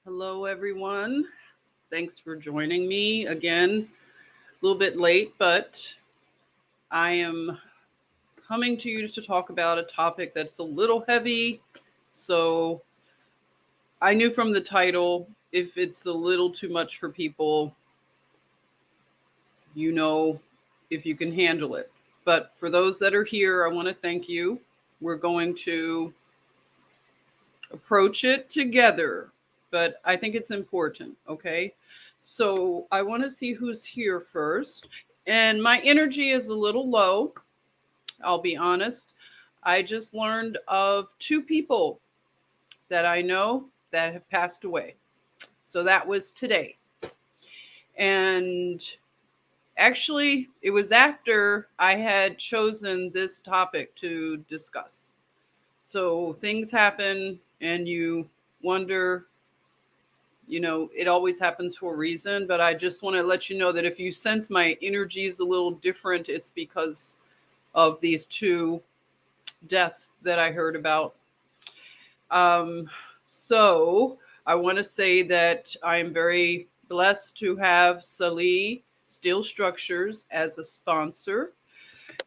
Hello, everyone. Thanks for joining me again. A little bit late, but I am coming to you to talk about a topic that's a little heavy. So I knew from the title, if it's a little too much for people, you know if you can handle it. But for those that are here, I want to thank you. We're going to approach it together, but I think it's important, okay? So I want to see who's here first. And my energy is a little low, I'll be honest. I just learned of two people that I know that have passed away. So that was today. And actually, it was after I had chosen this topic to discuss. So things happen, and you wonder, it always happens for a reason, but I just want to let you know that if you sense my energy is a little different, it's because of these two deaths that I heard about. So I want to say that I am very blessed to have Salih Steel Structures as a sponsor,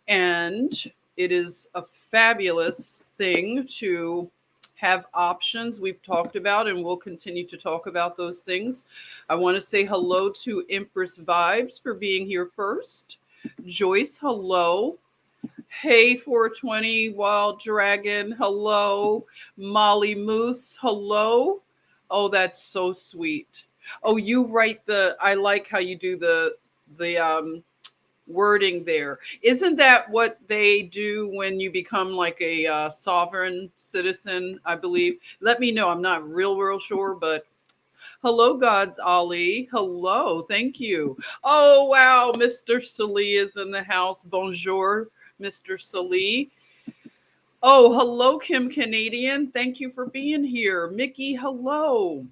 and it is a fabulous thing to have options we've talked about, and we'll continue to talk about those things. I want to say hello to Empress Vibes for being here first. Joyce, hello. Hey, 420 Wild Dragon, hello. Molly Moose, hello. Oh, that's so sweet. Oh, you write I like how you do the wording there. Isn't that what they do when you become like a sovereign citizen, I believe? Let me know. I'm not real sure, but hello, God's Ali. Hello. Thank you. Oh, wow. Mr. Salih is in the house. Bonjour, Mr. Salih. Oh, hello, Kim Canadian. Thank you for being here. Mickey, hello.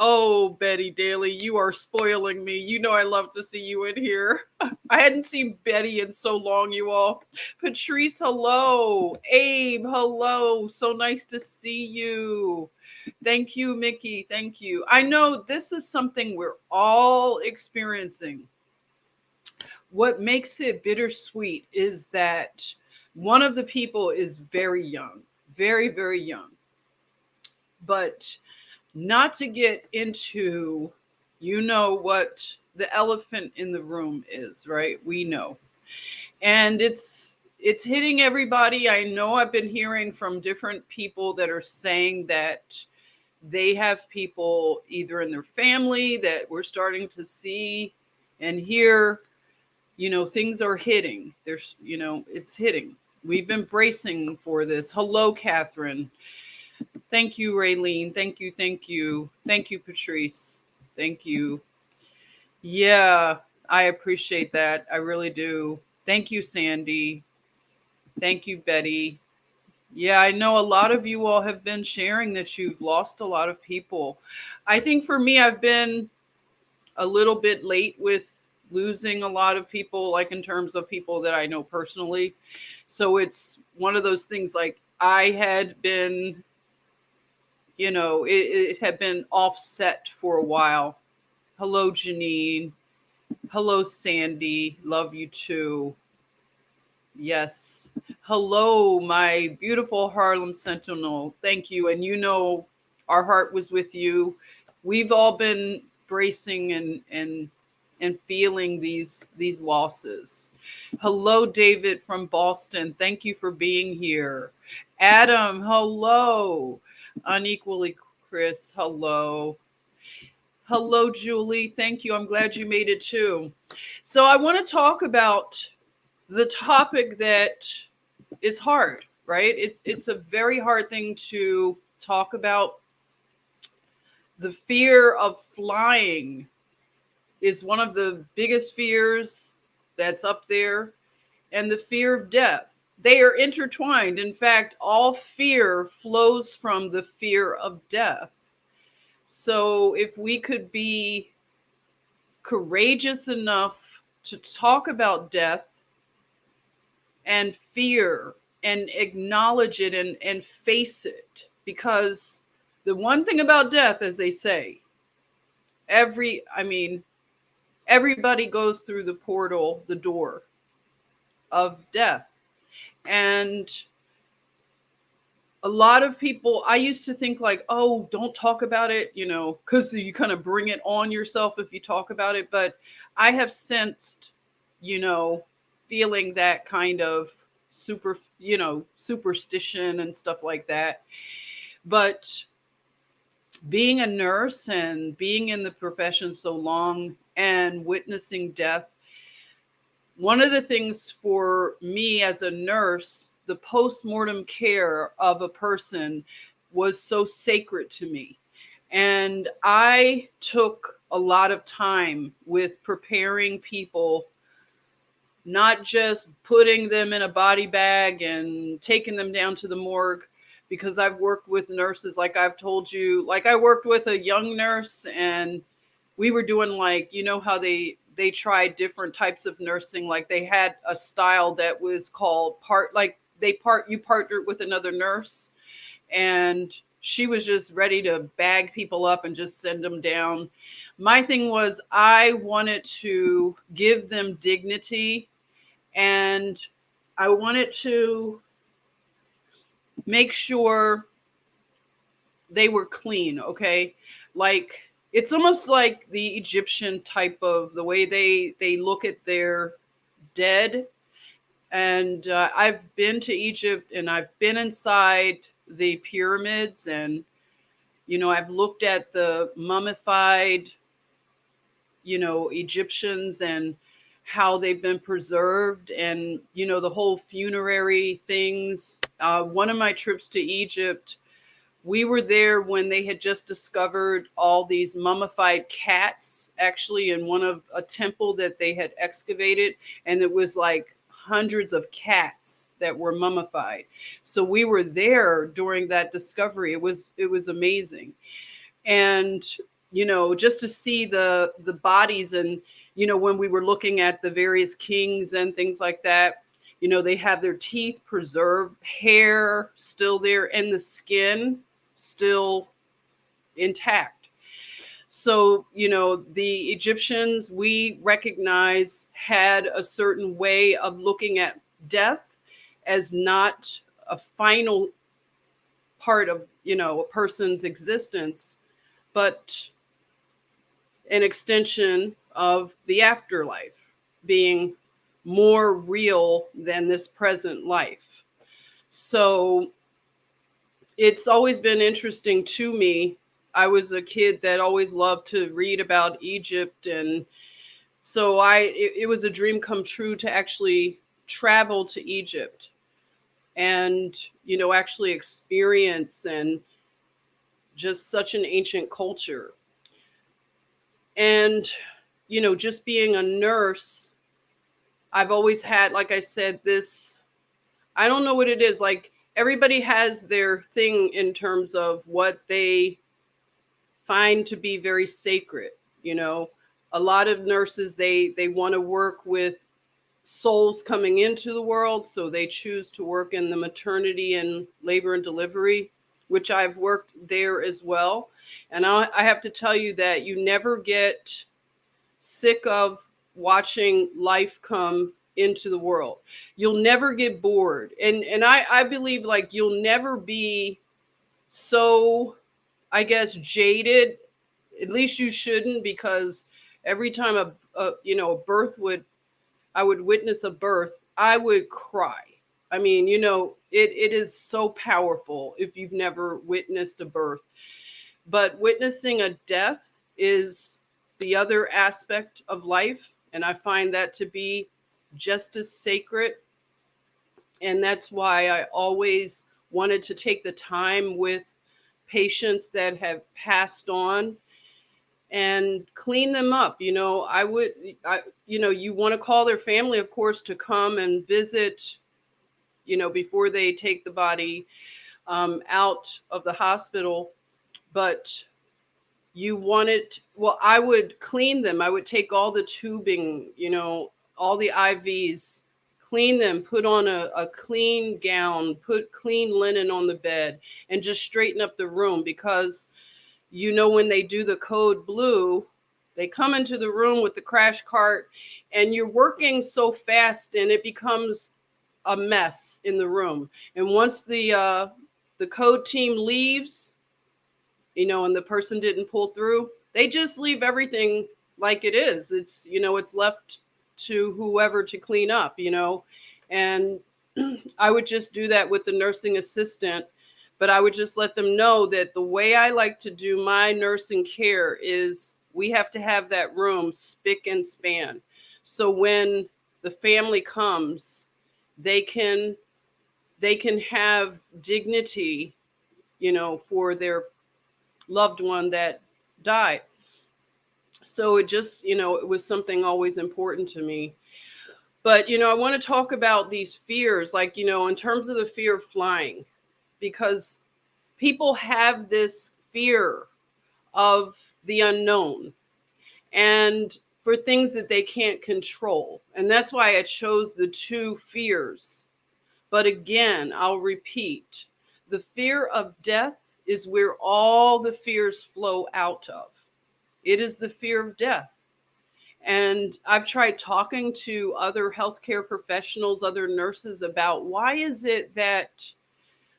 Oh, Betty Daly, you are spoiling me. You know I love to see you in here. I hadn't seen Betty in so long, you all. Patrice, hello. Abe, hello. So nice to see you. Thank you, Mickey. Thank you. I know this is something we're all experiencing. What makes it bittersweet is that one of the people is very young, very young. But not to get into, what the elephant in the room is, right? We know. And it's hitting everybody. I know I've been hearing from different people that are saying that they have people either in their family that we're starting to see and hear, things are hitting. It's hitting. We've been bracing for this. Hello, Catherine. Thank you, Raylene. Thank you. Thank you. Thank you, Patrice. Thank you. Yeah, I appreciate that. I really do. Thank you, Sandy. Thank you, Betty. Yeah, I know a lot of you all have been sharing that you've lost a lot of people. I think for me, I've been a little bit late with losing a lot of people, like in terms of people that I know personally. So it's one of those things like I had been, it had been offset for a while. Hello, Janine. Hello, Sandy. Love you too. Yes. Hello, my beautiful Harlem Sentinel. Thank you. And our heart was with you. We've all been bracing and feeling these losses. Hello, David from Boston. Thank you for being here. Adam, hello. Unequally Chris, hello. Hello, Julie. Thank you. I'm glad you made it too. So I want to talk about the topic that is hard, right? It's a very hard thing to talk about. The fear of flying is one of the biggest fears that's up there, and the fear of death. They are intertwined. In fact, all fear flows from the fear of death. So if we could be courageous enough to talk about death and fear and acknowledge it and face it, because The one thing about death, as they say, everybody goes through the portal, the door of death. And a lot of people, I used to think like, oh, don't talk about it, because you kind of bring it on yourself if you talk about it. But I have sensed, you know, feeling that kind of superstition and stuff like that. But being a nurse and being in the profession so long and witnessing death, one of the things for me as a nurse, the post-mortem care of a person was so sacred to me. And I took a lot of time with preparing people, not just putting them in a body bag and taking them down to the morgue, because I've worked with nurses, like I've told you, like I worked with a young nurse, and we were doing like, how they tried different types of nursing. Like they had a style that was called you partnered with another nurse, and she was just ready to bag people up and just send them down. My thing was I wanted to give them dignity, and I wanted to make sure they were clean. Okay. Like it's almost like the Egyptian type of the way they look at their dead. And I've been to Egypt, and I've been inside the pyramids, and I've looked at the mummified Egyptians and how they've been preserved, and the whole funerary things. One of my trips to Egypt, we were there when they had just discovered all these mummified cats, actually in a temple that they had excavated, and it was like hundreds of cats that were mummified. So we were there during that discovery. It was amazing. And just to see the bodies, and when we were looking at the various kings and things like that, they have their teeth preserved, hair still there, and the skin still intact. So, the Egyptians, we recognize, had a certain way of looking at death as not a final part of, a person's existence, but an extension of the afterlife, being more real than this present life. So it's always been interesting to me. I was a kid that always loved to read about Egypt, and so it was a dream come true to actually travel to Egypt and actually experience, and just such an ancient culture. And just being a nurse, I've always had, like I said, this, I don't know what it is, like everybody has their thing in terms of what they find to be very sacred. A lot of nurses, they want to work with souls coming into the world, so they choose to work in the maternity and labor and delivery, which I've worked there as well. And I have to tell you that you never get sick of watching life come into the world. You'll never get bored. And I believe like you'll never be so, I guess, jaded. At least you shouldn't, because every time a birth I would witness a birth, I would cry. I mean, it is so powerful if you've never witnessed a birth. But witnessing a death is the other aspect of life. And I find that to be just as sacred. And that's why I always wanted to take the time with patients that have passed on and clean them up. You want to call their family, of course, to come and visit, before they take the body out of the hospital. But I would clean them. I would take all the tubing, all the IVs, clean them, put on a clean gown, put clean linen on the bed, and just straighten up the room. Because when they do the code blue, they come into the room with the crash cart, and you're working so fast and it becomes a mess in the room. And once the code team leaves, and the person didn't pull through, they just leave everything like it is. It's left to whoever to clean up, and I would just do that with the nursing assistant. But I would just let them know that the way I like to do my nursing care is we have to have that room spick and span. So when the family comes, they can have dignity, for their loved one that died. So it just, it was something always important to me. But, I want to talk about these fears, like, in terms of the fear of flying, because people have this fear of the unknown and for things that they can't control. And that's why I chose the two fears. But again, I'll repeat, the fear of death is where all the fears flow out of. It is the fear of death. And I've tried talking to other healthcare professionals, other nurses, about why is it that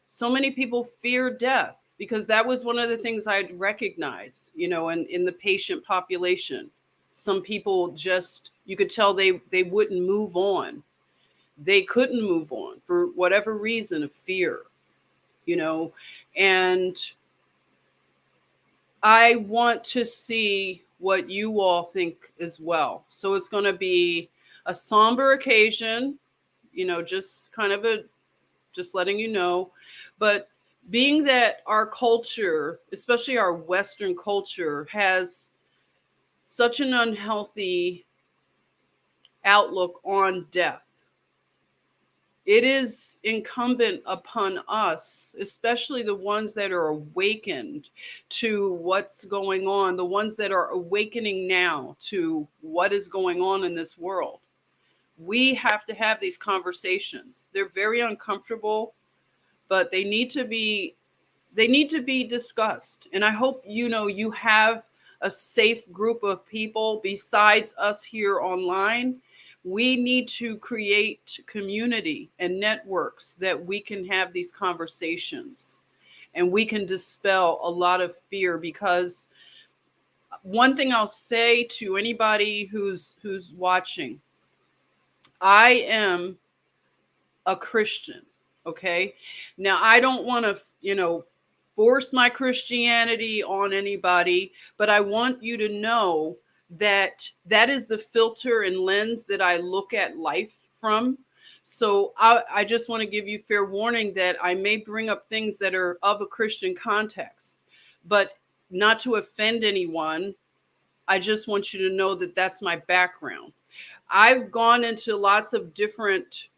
so many people fear death? Because that was one of the things I'd recognized, in the patient population. Some people just, you could tell they wouldn't move on. They couldn't move on for whatever reason of fear, and I want to see what you all think as well. So it's going to be a somber occasion, just kind of just letting you know. But being that our culture, especially our Western culture, has such an unhealthy outlook on death, it is incumbent upon us, especially the ones that are awakened to what's going on, the ones that are awakening now to what is going on in this world. We have to have these conversations. They're very uncomfortable, but they need to be discussed. And I hope you have a safe group of people besides us here online. We need to create community and networks that we can have these conversations and we can dispel a lot of fear. Because one thing I'll say to anybody who's watching, I am a Christian. Okay. Now, I don't want to, force my Christianity on anybody, but I want you to know that is the filter and lens that I look at life from. So I just want to give you fair warning that I may bring up things that are of a Christian context, but not to offend anyone. I just want you to know that that's my background. I've gone into lots of different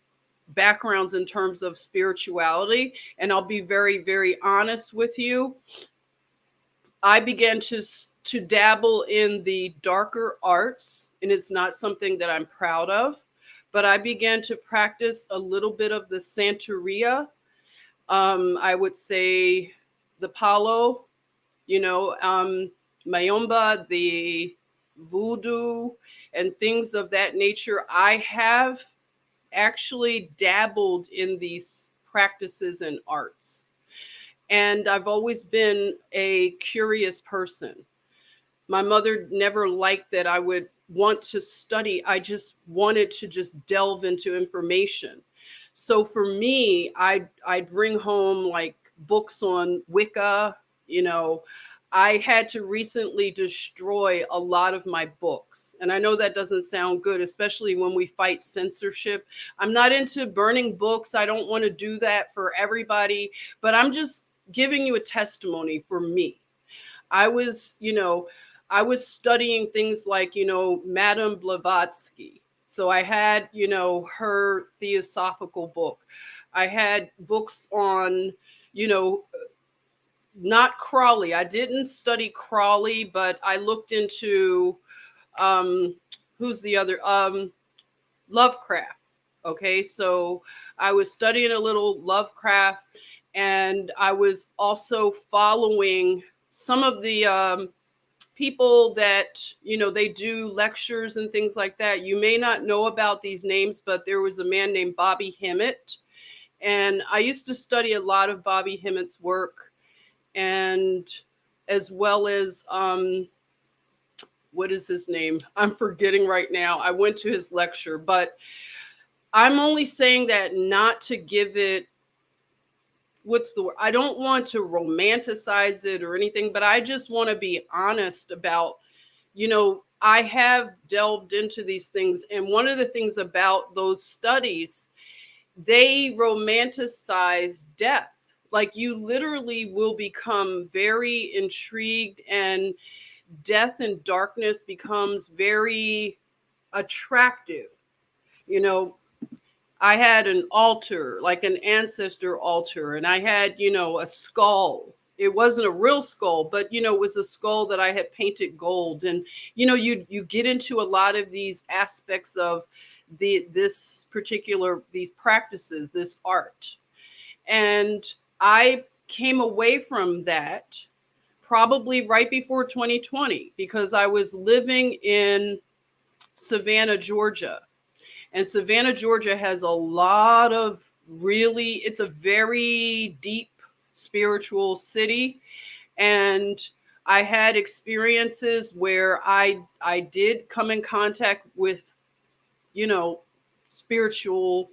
backgrounds in terms of spirituality, and I'll be very, very honest with you. I began to dabble in the darker arts, and it's not something that I'm proud of, but I began to practice a little bit of the Santeria. I would say the Palo, Mayomba, the voodoo, and things of that nature. I have actually dabbled in these practices and arts. And I've always been a curious person. My mother never liked that I would want to study. I just wanted to just delve into information. So for me, I'd bring home like books on Wicca. I had to recently destroy a lot of my books. And I know that doesn't sound good, especially when we fight censorship. I'm not into burning books. I don't want to do that for everybody, but I'm just giving you a testimony for me. I was studying things like, Madame Blavatsky. So I had, her theosophical book. I had books on, not Crowley. I didn't study Crowley, but I looked into who's the other Lovecraft. Okay, so I was studying a little Lovecraft, and I was also following some of the people that, they do lectures and things like that. You may not know about these names, but there was a man named Bobby Hemmett, and I used to study a lot of Bobby Hemmett's work, and as well as what is his name? I'm forgetting right now. I went to his lecture, but I'm only saying that not to give it, what's the word? I don't want to romanticize it or anything, but I just want to be honest about, I have delved into these things. And one of the things about those studies, they romanticize death. Like, you literally will become very intrigued, and death and darkness becomes very attractive. You know, I had an altar, like an ancestor altar, and I had, a skull. It wasn't a real skull, but it was a skull that I had painted gold. And you get into a lot of these aspects of these practices, this art. And I came away from that probably right before 2020, because I was living in Savannah, Georgia. And Savannah, Georgia has a lot of it's a very deep spiritual city. And I had experiences where I did come in contact with, spiritual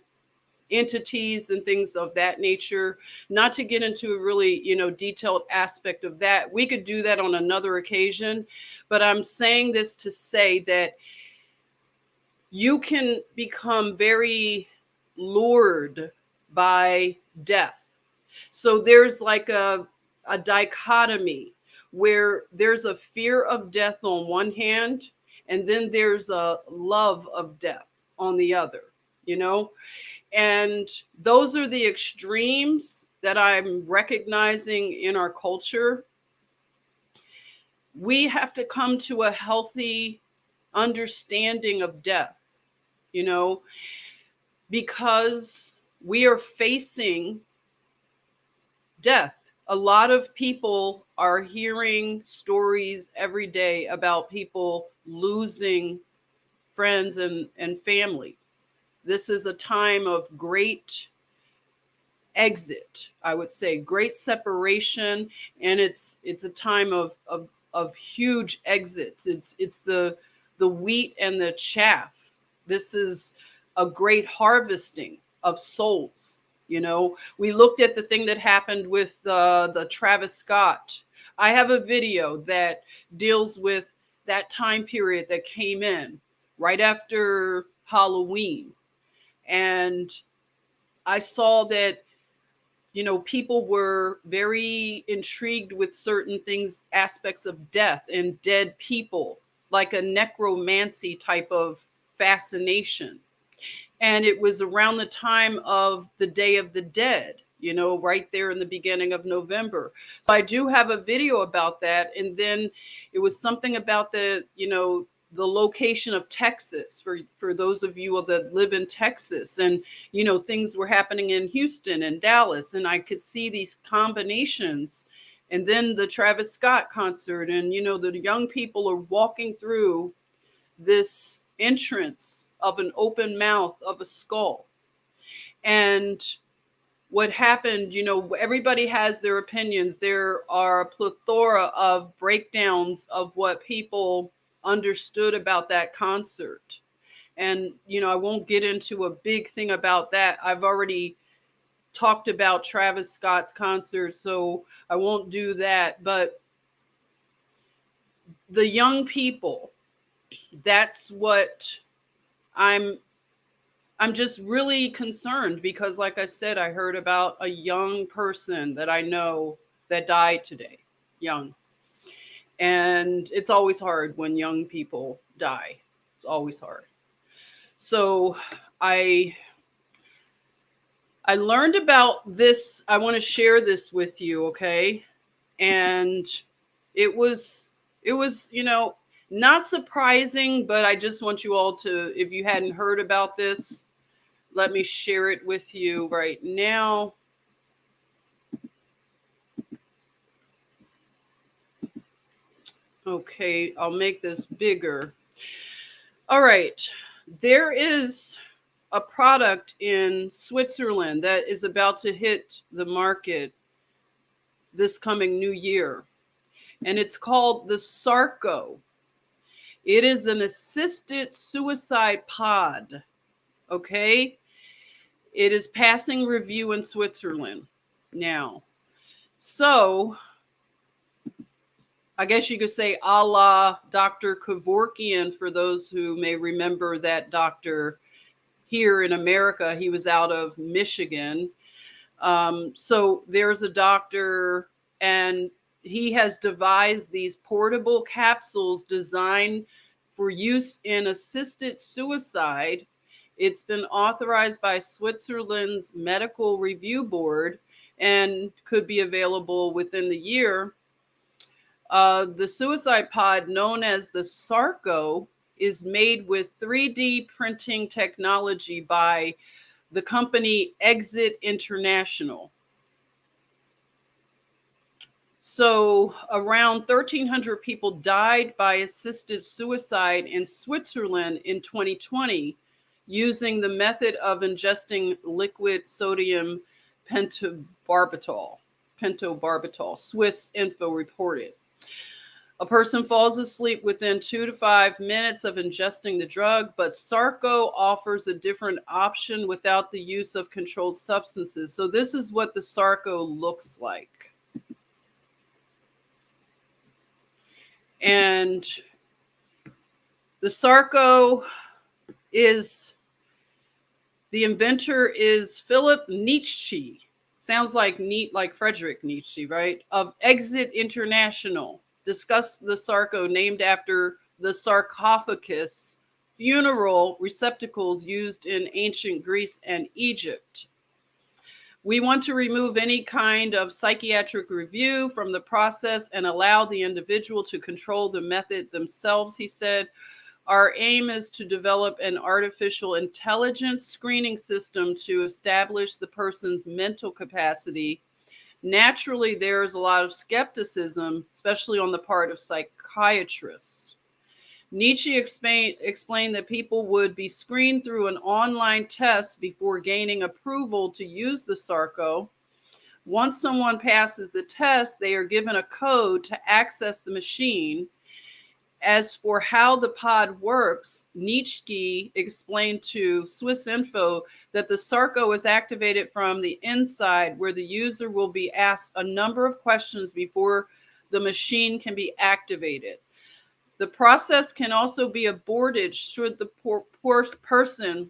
entities and things of that nature. Not to get into a really, detailed aspect of that. We could do that on another occasion. But I'm saying this to say that you can become very lured by death. So there's like a dichotomy where there's a fear of death on one hand, and then there's a love of death on the other, you know? And those are the extremes that I'm recognizing in our culture. We have to come to a healthy understanding of death, you know, because we are facing death. A lot of people are hearing stories every day about people losing friends and family. This is a time of great exit, I would say, great separation, and it's a time of huge exits. It's the wheat and the chaff. This is a great harvesting of souls. We looked at the thing that happened with the Travis Scott. I have a video that deals with that time period that came in right after Halloween. And I saw that, people were very intrigued with certain things, aspects of death and dead people, like a necromancy type of fascination. And it was around the time of the Day of the Dead, right there in the beginning of November. So I do have a video about that. And then it was something about the location of Texas, for those of you that live in Texas. And, things were happening in Houston and Dallas, and I could see these combinations. And then the Travis Scott concert, and, the young people are walking through this entrance of an open mouth of a skull. And what happened, everybody has their opinions. There are a plethora of breakdowns of what people understood about that concert. And, I won't get into a big thing about that. I've already talked about Travis Scott's concert, so I won't do that. But the young people, that's what I'm just really concerned, because like I said, I heard about a young person that I know that died today, young. And it's always hard when young people die. It's always hard. So I learned about this. I want to share this with you, okay? And it was, not surprising, but I just want you all to, if you hadn't heard about this, Let me share it with you right now. Okay, I'll make this bigger. All right. There is a product in Switzerland that is about to hit the market this coming new year, and it's called the Sarco. It is an assisted suicide pod. Okay. It is passing review in Switzerland now. So I guess you could say a la Dr. Kevorkian, for those who may remember that doctor here in America. He was out of Michigan. So there's a doctor, and he has devised these portable capsules designed for use in assisted suicide. It's been authorized by Switzerland's Medical Review Board and could be available within the year. The suicide pod, known as the Sarco, is made with 3D printing technology by the company Exit International. So around 1,300 people died by assisted suicide in Switzerland in 2020 using the method of ingesting liquid sodium pentobarbital, Swiss Info reported. A person falls asleep within 2 to 5 minutes of ingesting the drug, but Sarco offers a different option without the use of controlled substances. So this is what the Sarco looks like. And the Sarco is, the inventor is Philip Nietzsche. Sounds like Frederick Nietzsche, right? Of Exit International. Discussed the Sarco, named after the sarcophagus, funeral receptacles used in ancient Greece and Egypt. We want to remove any kind of psychiatric review from the process and allow the individual to control the method themselves, he said. Our aim is to develop an artificial intelligence screening system to establish the person's mental capacity. Naturally, there is a lot of skepticism, especially on the part of psychiatrists. Nietzsche explained that people would be screened through an online test before gaining approval to use the Sarco. Once someone passes the test, they are given a code to access the machine. As for how the pod works, Nietzsche explained to Swiss Info that the Sarco is activated from the inside, where the user will be asked a number of questions before the machine can be activated. The process can also be aborted should the poor person,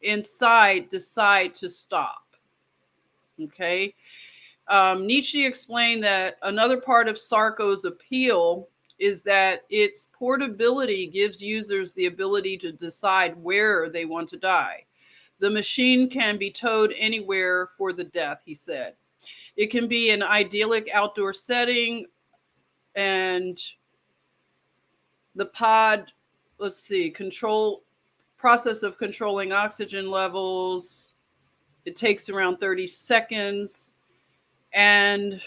inside decide to stop. Okay. Nietzsche explained that another part of Sarco's appeal is that its portability gives users the ability to decide where they want to die. The machine can be towed anywhere for the death, he said. It can be an idyllic outdoor setting, and the pod, process of controlling oxygen levels. It takes around 30 seconds. And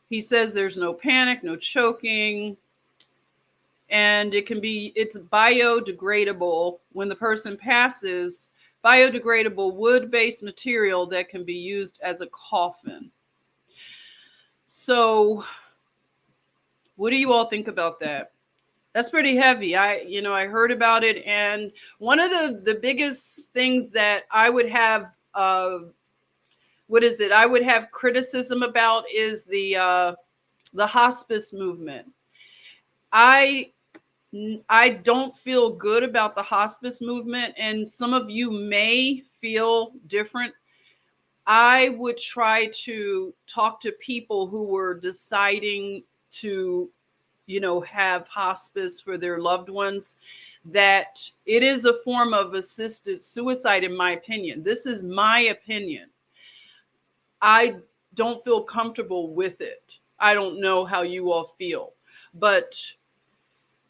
he says there's no panic, no choking. And it's biodegradable. When the person passes, biodegradable wood-based material that can be used as a coffin. So what do you all think about that? That's pretty heavy. I heard about it, and one of the biggest things that I would have I would have criticism about is the hospice movement. I don't feel good about the hospice movement, and some of you may feel different. I would try to talk to people who were deciding to have hospice for their loved ones, that it is a form of assisted suicide, in my opinion. This is my opinion. I don't feel comfortable with it. I don't know how you all feel, but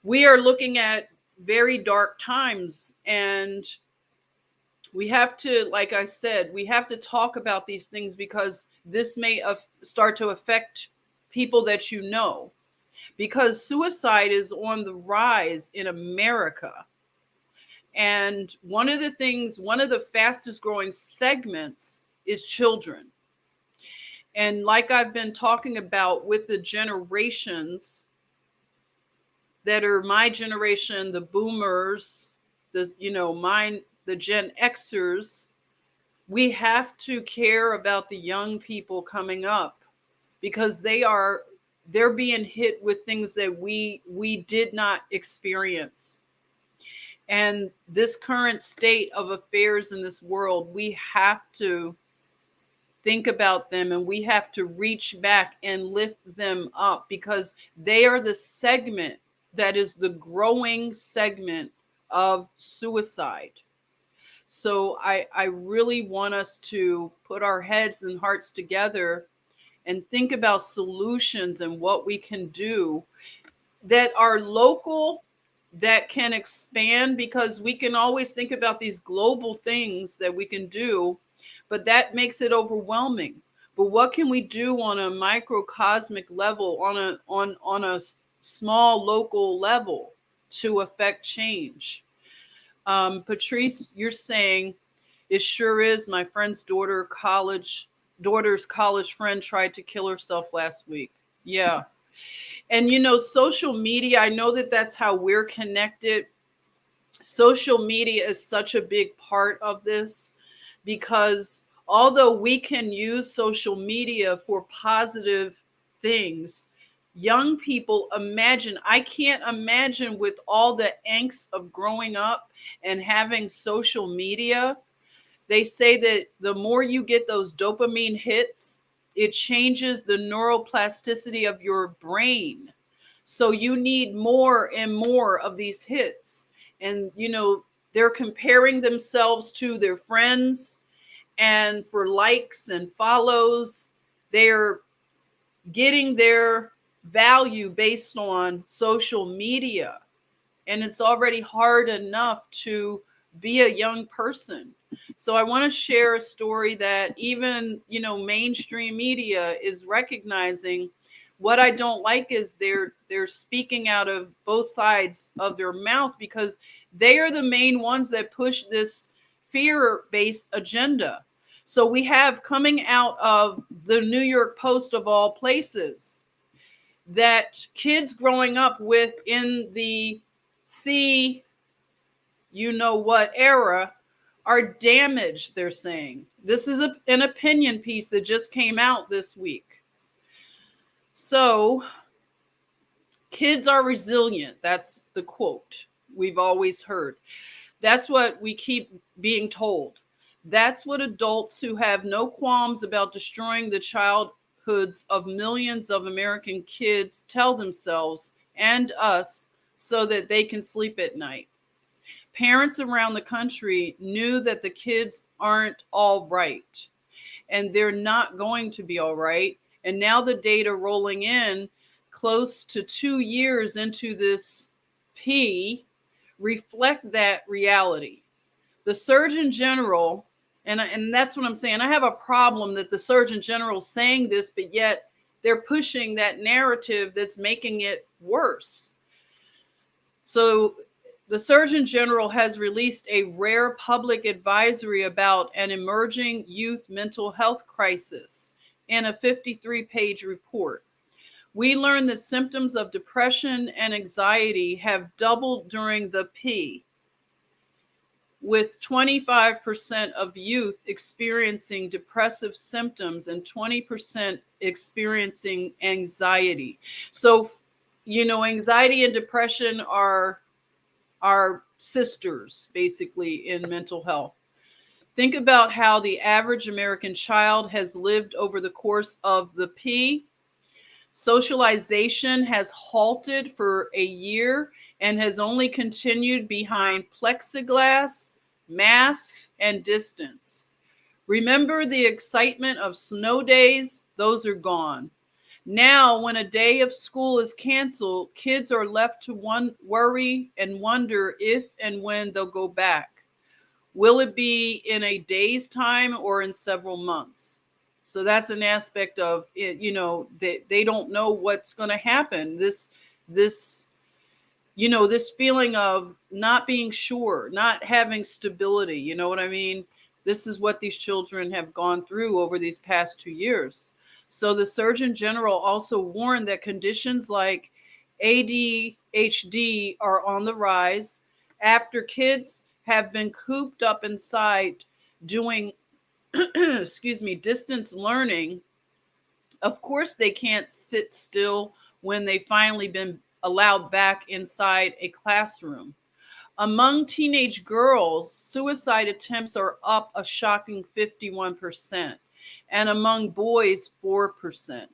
we are looking at very dark times, and We have to, like I said, we have to talk about these things because this may start to affect people that you know. Because suicide is on the rise in America. And one of the fastest growing segments is children. And like I've been talking about with the generations that are my generation, the boomers, the Gen Xers, we have to care about the young people coming up because they're being hit with things that we did not experience. And this current state of affairs in this world, we have to think about them and we have to reach back and lift them up because they are the segment that is the growing segment of suicide. So I really want us to put our heads and hearts together and think about solutions and what we can do that are local, that can expand, because we can always think about these global things that we can do, but that makes it overwhelming. But what can we do on a microcosmic level, on a small local level to affect change? Patrice, you're saying it sure is. My friend's daughter's college friend tried to kill herself last week. Yeah. And social media, I know that that's how we're connected. Social media is such a big part of this because although we can use social media for positive things, young people I can't imagine with all the angst of growing up and having social media. They say that the more you get those dopamine hits, it changes the neuroplasticity of your brain. So you need more and more of these hits. And, they're comparing themselves to their friends, and for likes and follows, they're getting their value based on social media. And it's already hard enough to be a young person. So I want to share a story that even, mainstream media is recognizing. What I don't like is they're speaking out of both sides of their mouth because they are the main ones that push this fear-based agenda. So we have coming out of the New York Post of all places that kids growing up with in the what era are damaged, they're saying. This is an opinion piece that just came out this week. So, kids are resilient. That's the quote we've always heard. That's what we keep being told. That's what adults who have no qualms about destroying the childhoods of millions of American kids tell themselves and us so that they can sleep at night. Parents around the country knew that the kids aren't all right, and they're not going to be all right. And now the data rolling in close to 2 years into this P reflect that reality. The Surgeon General, and that's what I'm saying, I have a problem that the Surgeon General is saying this, but yet they're pushing that narrative that's making it worse. So the Surgeon General has released a rare public advisory about an emerging youth mental health crisis in a 53-page report. We learned that symptoms of depression and anxiety have doubled during the P, with 25% of youth experiencing depressive symptoms and 20% experiencing anxiety. So, anxiety and depression are sisters, basically, in mental health. Think about how the average American child has lived over the course of the P. Socialization has halted for a year and has only continued behind plexiglass, masks, and distance. Remember the excitement of snow days? Those are gone. Now, when a day of school is canceled, kids are left to worry and wonder if and when they'll go back. Will it be in a day's time or in several months? So that's an aspect of it, they don't know what's going to happen. This this feeling of not being sure, not having stability, you know what I mean? This is what these children have gone through over these past 2 years. So the Surgeon General also warned that conditions like ADHD are on the rise after kids have been cooped up inside doing excuse me, distance learning. Of course, they can't sit still when they finally been allowed back inside a classroom. Among teenage girls, suicide attempts are up a shocking 51%, and among boys, 4%.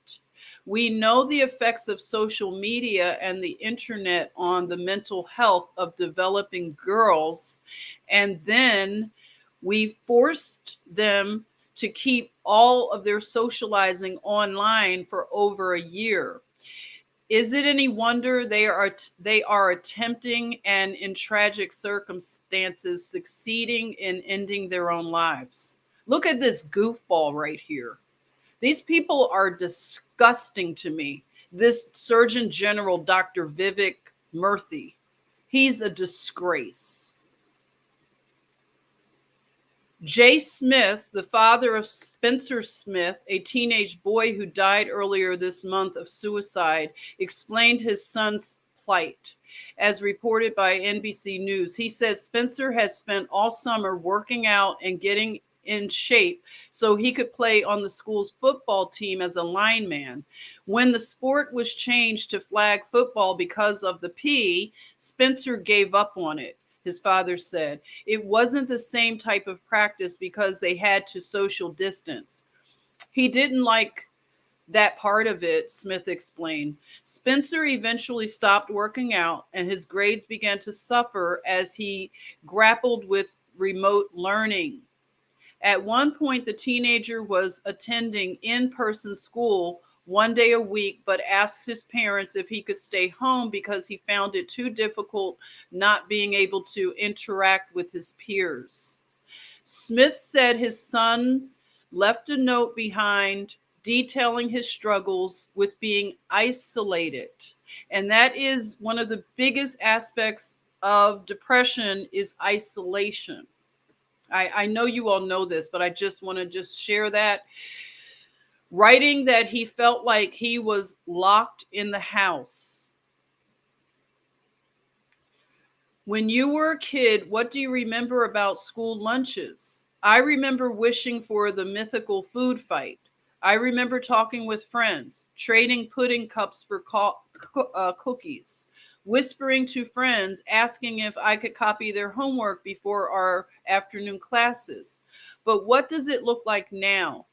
We know the effects of social media and the internet on the mental health of developing girls, and then we forced them to keep all of their socializing online for over a year. Is it any wonder they are attempting and in tragic circumstances succeeding in ending their own lives? Look at this goofball right here. These people are disgusting to me. This Surgeon General, Dr. Vivek Murthy, he's a disgrace. Jay Smith, the father of Spencer Smith, a teenage boy who died earlier this month of suicide, explained his son's plight. As reported by NBC News, he says Spencer has spent all summer working out and getting in shape so he could play on the school's football team as a lineman. When the sport was changed to flag football because of the P, Spencer gave up on it. His father said it wasn't the same type of practice because they had to social distance. He didn't like that part of it, Smith explained. Spencer eventually stopped working out and his grades began to suffer as he grappled with remote learning. At one point, the teenager was attending in-person school one day a week, but asked his parents if he could stay home because he found it too difficult not being able to interact with his peers. Smith said his son left a note behind detailing his struggles with being isolated. And that is one of the biggest aspects of depression is isolation. I know you all know this, but I just want to just share that. Writing that he felt like he was locked in the house. When you were a kid, what do you remember about school lunches? I remember wishing for the mythical food fight. I remember talking with friends, trading pudding cups for cookies, whispering to friends, asking if I could copy their homework before our afternoon classes. But what does it look like now?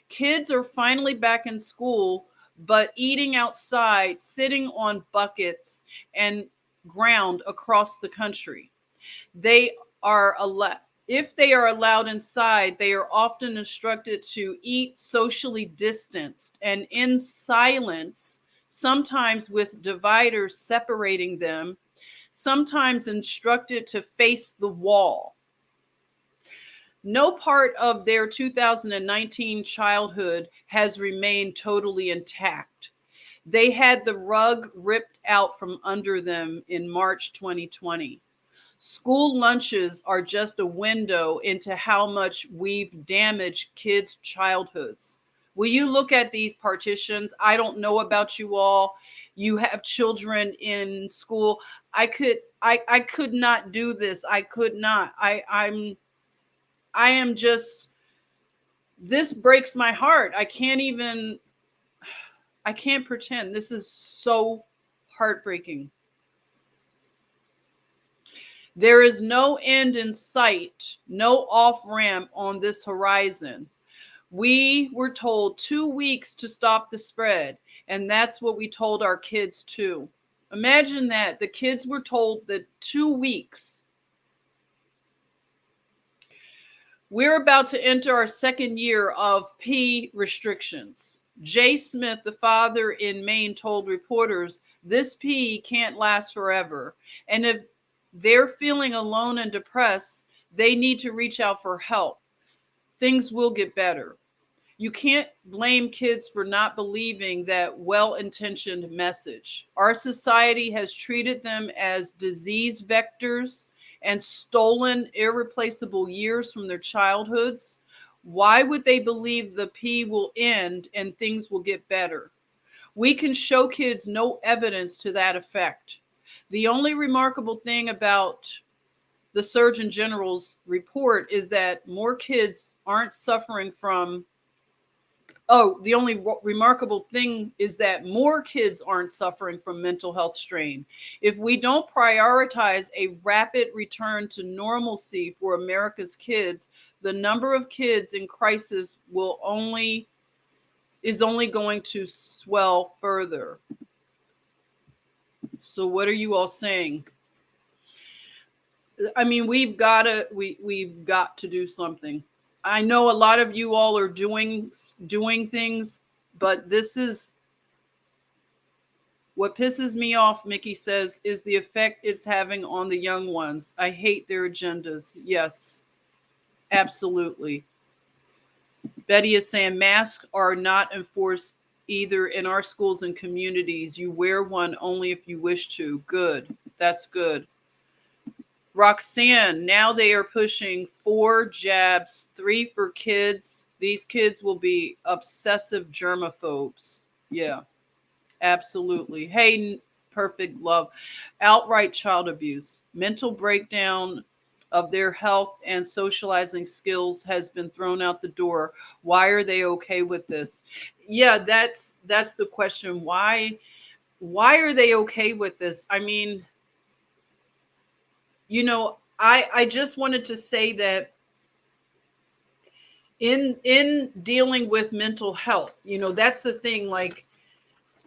Kids are finally back in school, but eating outside, sitting on buckets and ground across the country. They are if they are allowed inside, they are often instructed to eat socially distanced and in silence, sometimes with dividers separating them, sometimes instructed to face the wall. No part of their 2019 childhood has remained totally intact. They had the rug ripped out from under them in March 2020. School lunches are just a window into how much we've damaged kids' childhoods. Will you look at these partitions? I don't know about you all. You have children in school. I could not do this. I could not. I am just, this breaks my heart. I can't pretend. This is so heartbreaking. There is no end in sight, no off ramp on this horizon. We were told 2 weeks to stop the spread, and that's what we told our kids too. Imagine that. The kids were told that 2 weeks. We're about to enter our second year of P restrictions. Jay Smith, the father in Maine, told reporters this P can't last forever. And if they're feeling alone and depressed, They need to reach out for help. Things will get better. You can't blame kids for not believing that well-intentioned message. Our society has treated them as disease vectors and stolen irreplaceable years from their childhoods. Why would they believe the P will end and things will get better? We can show kids no evidence to that effect. The only remarkable thing about the Surgeon General's report is that more kids aren't suffering from the only remarkable thing is that more kids aren't suffering from mental health strain. If we don't prioritize a rapid return to normalcy for America's kids, the number of kids in crisis is only going to swell further. So what are you all saying? I mean, we've got to do something. I know a lot of you all are doing things, but this is what pisses me off, Mickey says, is the effect it's having on the young ones. I hate their agendas. Yes, absolutely. Betty is saying masks are not enforced either in our schools and communities. You wear one only if you wish to. Good. That's good. Roxanne, now they are pushing 4 jabs, 3 for kids. These kids will be obsessive germaphobes. Yeah, absolutely. Hey, perfect love. Outright child abuse, mental breakdown of their health and socializing skills has been thrown out the door. Why are they okay with this? Yeah, that's the question. Why are they okay with this? I mean, you know, I just wanted to say that in dealing with mental health, you know, that's the thing, like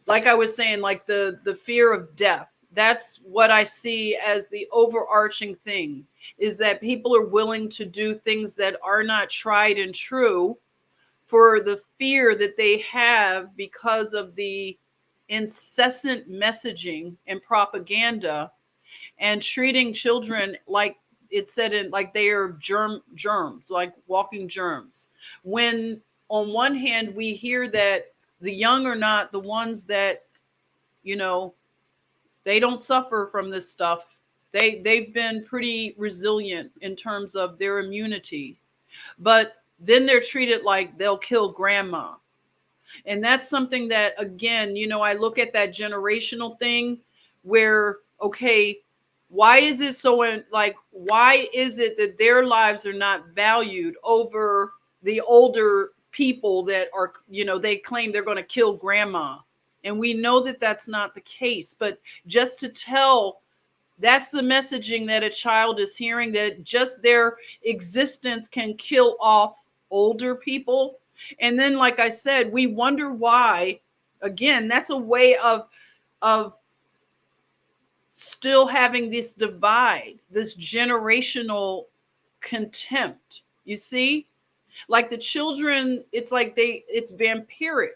I was saying, like the fear of death. That's what I see as the overarching thing, is that people are willing to do things that are not tried and true for the fear that they have because of the incessant messaging and propaganda, and treating children like it said in like they are germs, like walking germs. When on one hand we hear that the young are not the ones that, you know, they don't suffer from this stuff. They've been pretty resilient in terms of their immunity. But then they're treated like they'll kill grandma. And that's something that, again, you know, I look at that generational thing where, okay, why is it so, like, why is it that their lives are not valued over the older people that are, you know, they claim they're going to kill grandma? And we know that that's not the case. But just to tell, that's the messaging that a child is hearing, that just their existence can kill off older people. And then, like I said, we wonder why. Again, that's a way of still having this divide, this generational contempt. You see, like the children, it's like it's vampiric.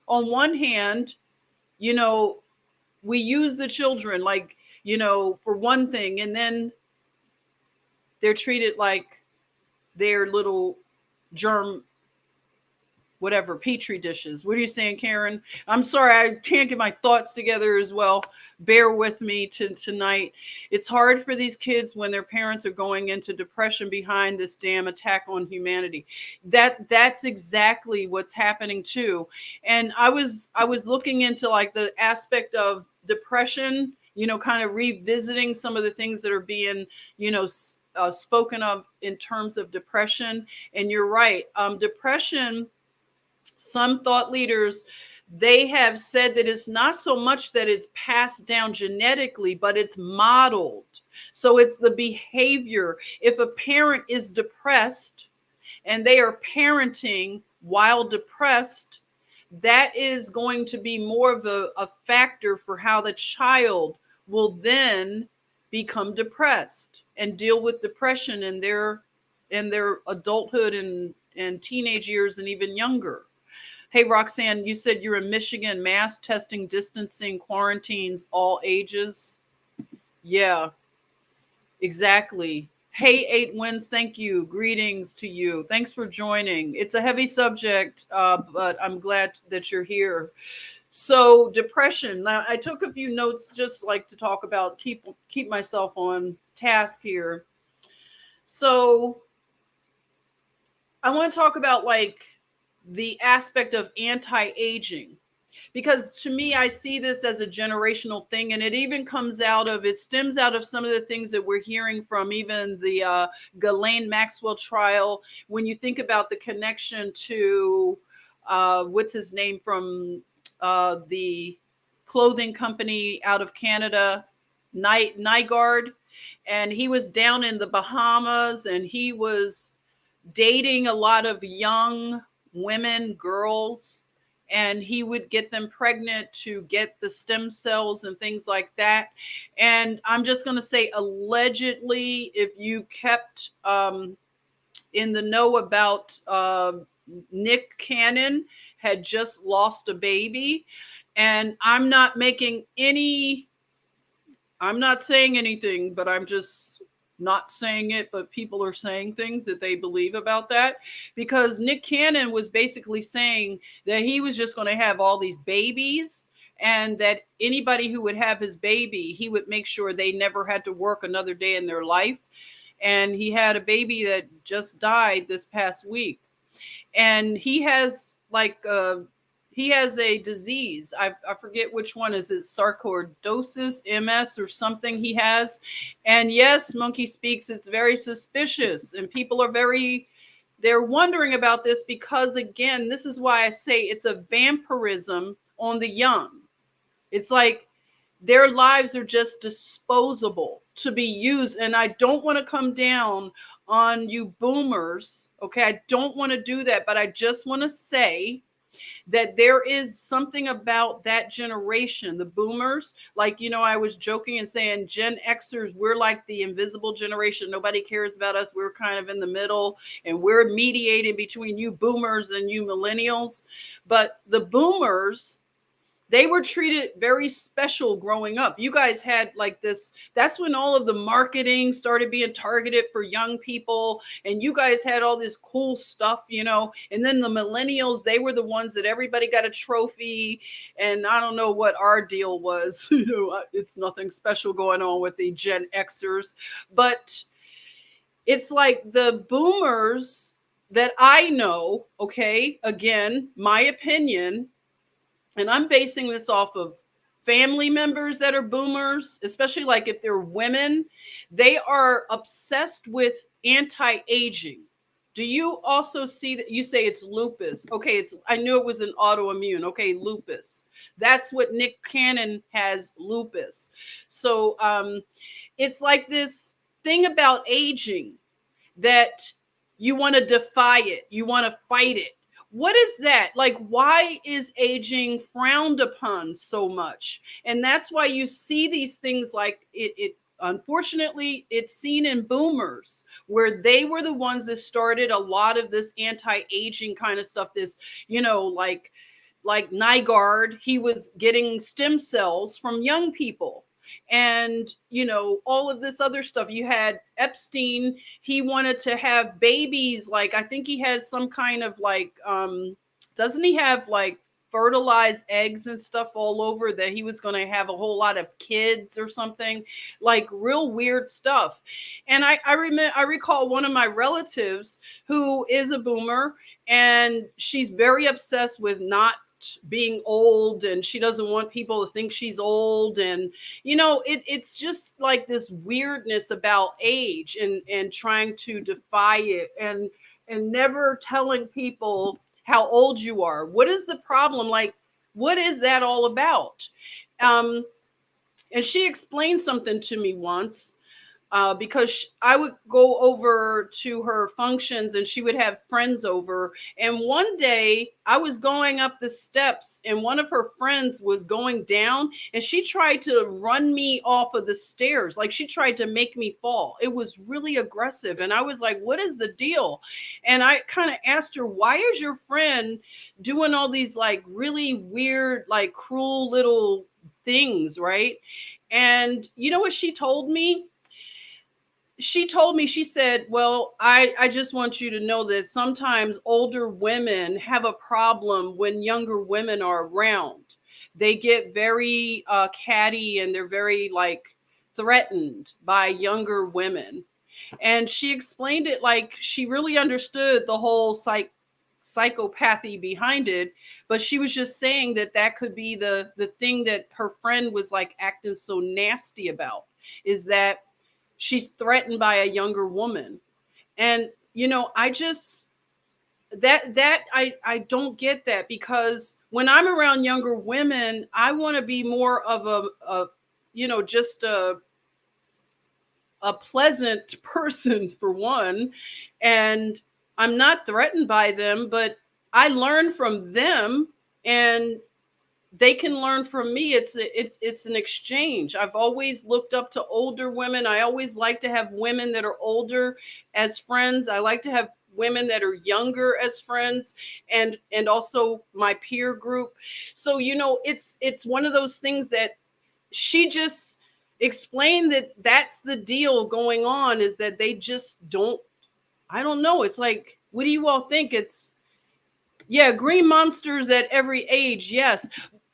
On one hand, you know, we use the children like, you know, for one thing, and then they're treated like they're little germ, whatever, petri dishes. What are you saying, Karen? I'm sorry, I can't get my thoughts together as well. Bear with me tonight. It's hard for these kids when their parents are going into depression behind this damn attack on humanity. That's exactly what's happening too. And I was looking into like the aspect of depression, you know, kind of revisiting some of the things that are being, you know, spoken of in terms of depression. And you're right. Depression, some thought leaders, they have said that it's not so much that it's passed down genetically, but it's modeled. So it's the behavior. If a parent is depressed and they are parenting while depressed, that is going to be more of a factor for how the child will then become depressed and deal with depression in their adulthood and teenage years and even younger. Hey, Roxanne, you said you're in Michigan, mass testing, distancing, quarantines, all ages. Yeah, exactly. Hey, Eight Winds, thank you. Greetings to you. Thanks for joining. It's a heavy subject, but I'm glad that you're here. So, depression. Now, I took a few notes just like to talk about, keep myself on task here. So, I want to talk about like the aspect of anti-aging, because to me I see this as a generational thing, and it even stems out of some of the things that we're hearing from even the Ghislaine Maxwell trial. When you think about the connection to what's his name from the clothing company out of Canada, Nygaard, and he was down in the Bahamas and he was dating a lot of young women, girls, and he would get them pregnant to get the stem cells and things like that. And I'm just going to say, allegedly, if you kept in the know about Nick Cannon had just lost a baby. And I'm not saying anything, but I'm just not saying it, but people are saying things that they believe about that, because Nick Cannon was basically saying that he was just going to have all these babies, and that anybody who would have his baby, he would make sure they never had to work another day in their life. And he had a baby that just died this past week. And he has a disease. I forget which one is it, sarcoidosis, MS or something he has. And yes, Monkey Speaks, it's very suspicious. And people are they're wondering about this because, again, this is why I say it's a vampirism on the young. It's like their lives are just disposable to be used. And I don't want to come down on you boomers. Okay, I don't want to do that, but I just want to say that there is something about that generation, the boomers. Like, I was joking and saying Gen Xers, we're like the invisible generation. Nobody cares about us. We're kind of in the middle, and we're mediating between you boomers and you millennials. But the boomers, they were treated very special growing up. You guys had like this, that's when all of the marketing started being targeted for young people. And you guys had all this cool stuff, and then the millennials, they were the ones that everybody got a trophy. And I don't know what our deal was. It's nothing special going on with the Gen Xers, but it's like the boomers that I know, okay, again, my opinion, and I'm basing this off of family members that are boomers, especially like if they're women, they are obsessed with anti-aging. Do you also see that? You say it's lupus. Okay, I knew it was an autoimmune. Okay, lupus. That's what Nick Cannon has, lupus. So it's like this thing about aging that you want to defy it. You want to fight it. What is that? Like, why is aging frowned upon so much? And that's why you see these things like it unfortunately, it's seen in boomers, where they were the ones that started a lot of this anti-aging kind of stuff. This, like Nygaard, he was getting stem cells from young people. And all of this other stuff. You had Epstein, he wanted to have babies, like I think he has some kind of like doesn't he have like fertilized eggs and stuff all over, that he was going to have a whole lot of kids or something, like real weird stuff. And I recall one of my relatives who is a boomer, and she's very obsessed with not being old, and she doesn't want people to think she's old. And it's just like this weirdness about age, and trying to defy it, and never telling people how old you are. What is the problem? Like, what is that all about? And she explained something to me once, because I would go over to her functions and she would have friends over. And one day I was going up the steps and one of her friends was going down, and she tried to run me off of the stairs. Like, she tried to make me fall. It was really aggressive. And I was like, what is the deal? And I kind of asked her, why is your friend doing all these like really weird, like cruel little things, right? And you know what she told me? she told me, she said, well, I just want you to know that sometimes older women have a problem when younger women are around. They get very catty, and they're very like threatened by younger women. And she explained it like she really understood the whole psychopathy behind it, but she was just saying that that could be the thing that her friend was like acting so nasty about, is that she's threatened by a younger woman. And I just, I don't get that, because when I'm around younger women, I want to be more of a just a pleasant person, for one. And I'm not threatened by them, but I learn from them, and they can learn from me. It's an exchange. I've always looked up to older women. I always like to have women that are older as friends. I like to have women that are younger as friends, and also my peer group. So it's one of those things that she just explained, that that's the deal going on, is that they just don't, I don't know. It's like, what do you all think? It's, yeah, green monsters at every age, yes.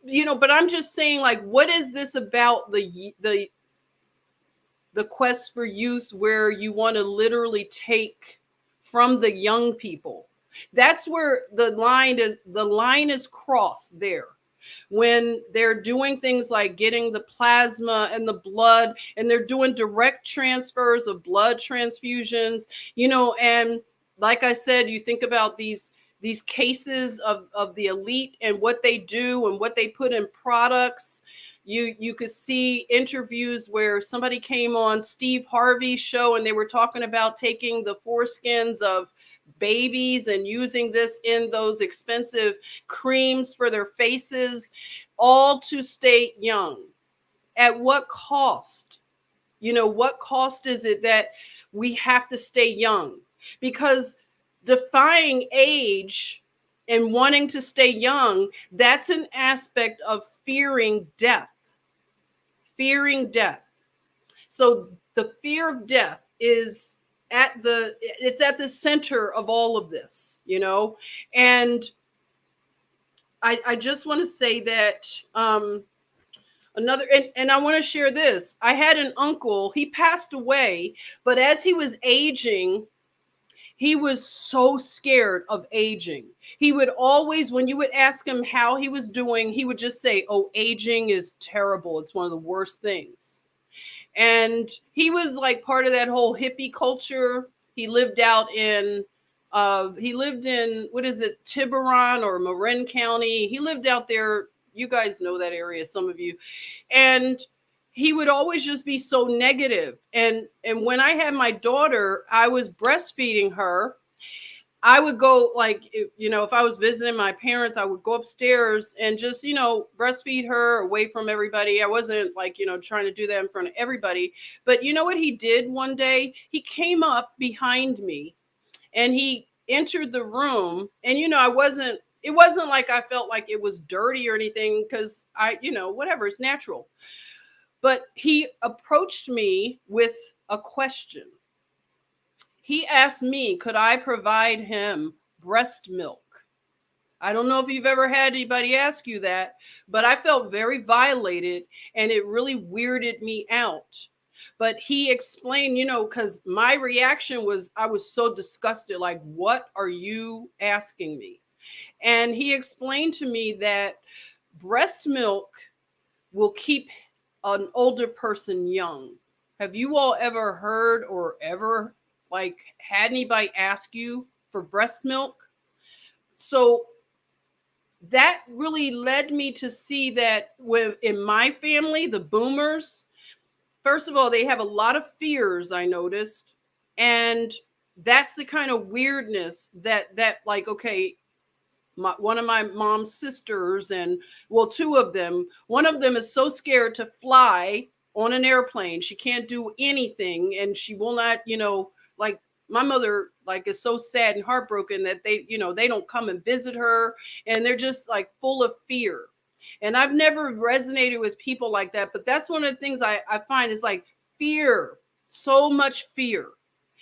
But I'm just saying, like, what is this about the quest for youth, where you want to literally take from the young people? That's where the line is crossed there, when they're doing things like getting the plasma and the blood, and they're doing direct transfers of blood transfusions, and like I said, you think about these cases of the elite, and what they do and what they put in products. You could see interviews where somebody came on Steve Harvey's show, and they were talking about taking the foreskins of babies and using this in those expensive creams for their faces, all to stay young. At what cost? What cost is it that we have to stay young? Because defying age and wanting to stay young, that's an aspect of fearing death. Fearing death. So the fear of death is at the center of all of this, and I just want to say that and I want to share this. I had an uncle, he passed away, but as he was aging, he was so scared of aging. He would always, when you would ask him how he was doing, he would just say, oh, aging is terrible. It's one of the worst things. And he was like part of that whole hippie culture. He lived in, what is it, Tiburon or Marin County. He lived out there. You guys know that area, some of you. And he would always just be so negative. And when I had my daughter, I was breastfeeding her. I would go, like, if I was visiting my parents, I would go upstairs and just, breastfeed her away from everybody. I wasn't like, trying to do that in front of everybody. But you know what he did one day? He came up behind me and he entered the room, and, it wasn't like I felt like it was dirty or anything, because whatever, it's natural. But he approached me with a question. He asked me, could I provide him breast milk? I don't know if you've ever had anybody ask you that, but I felt very violated, and it really weirded me out. But he explained, because my reaction was, I was so disgusted, like, what are you asking me? And he explained to me that breast milk will keep an older person young. Have you all ever heard or ever like had anybody ask you for breast milk? So that really led me to see that in my family, the boomers, first of all, they have a lot of fears, I noticed. And that's the kind of weirdness that like, okay, one of my mom's sisters, and well, two of them, one of them is so scared to fly on an airplane. She can't do anything, and she will not, like, my mother, like, is so sad and heartbroken that they don't come and visit her, and they're just like full of fear. And I've never resonated with people like that, but that's one of the things I find is like fear. so much fear.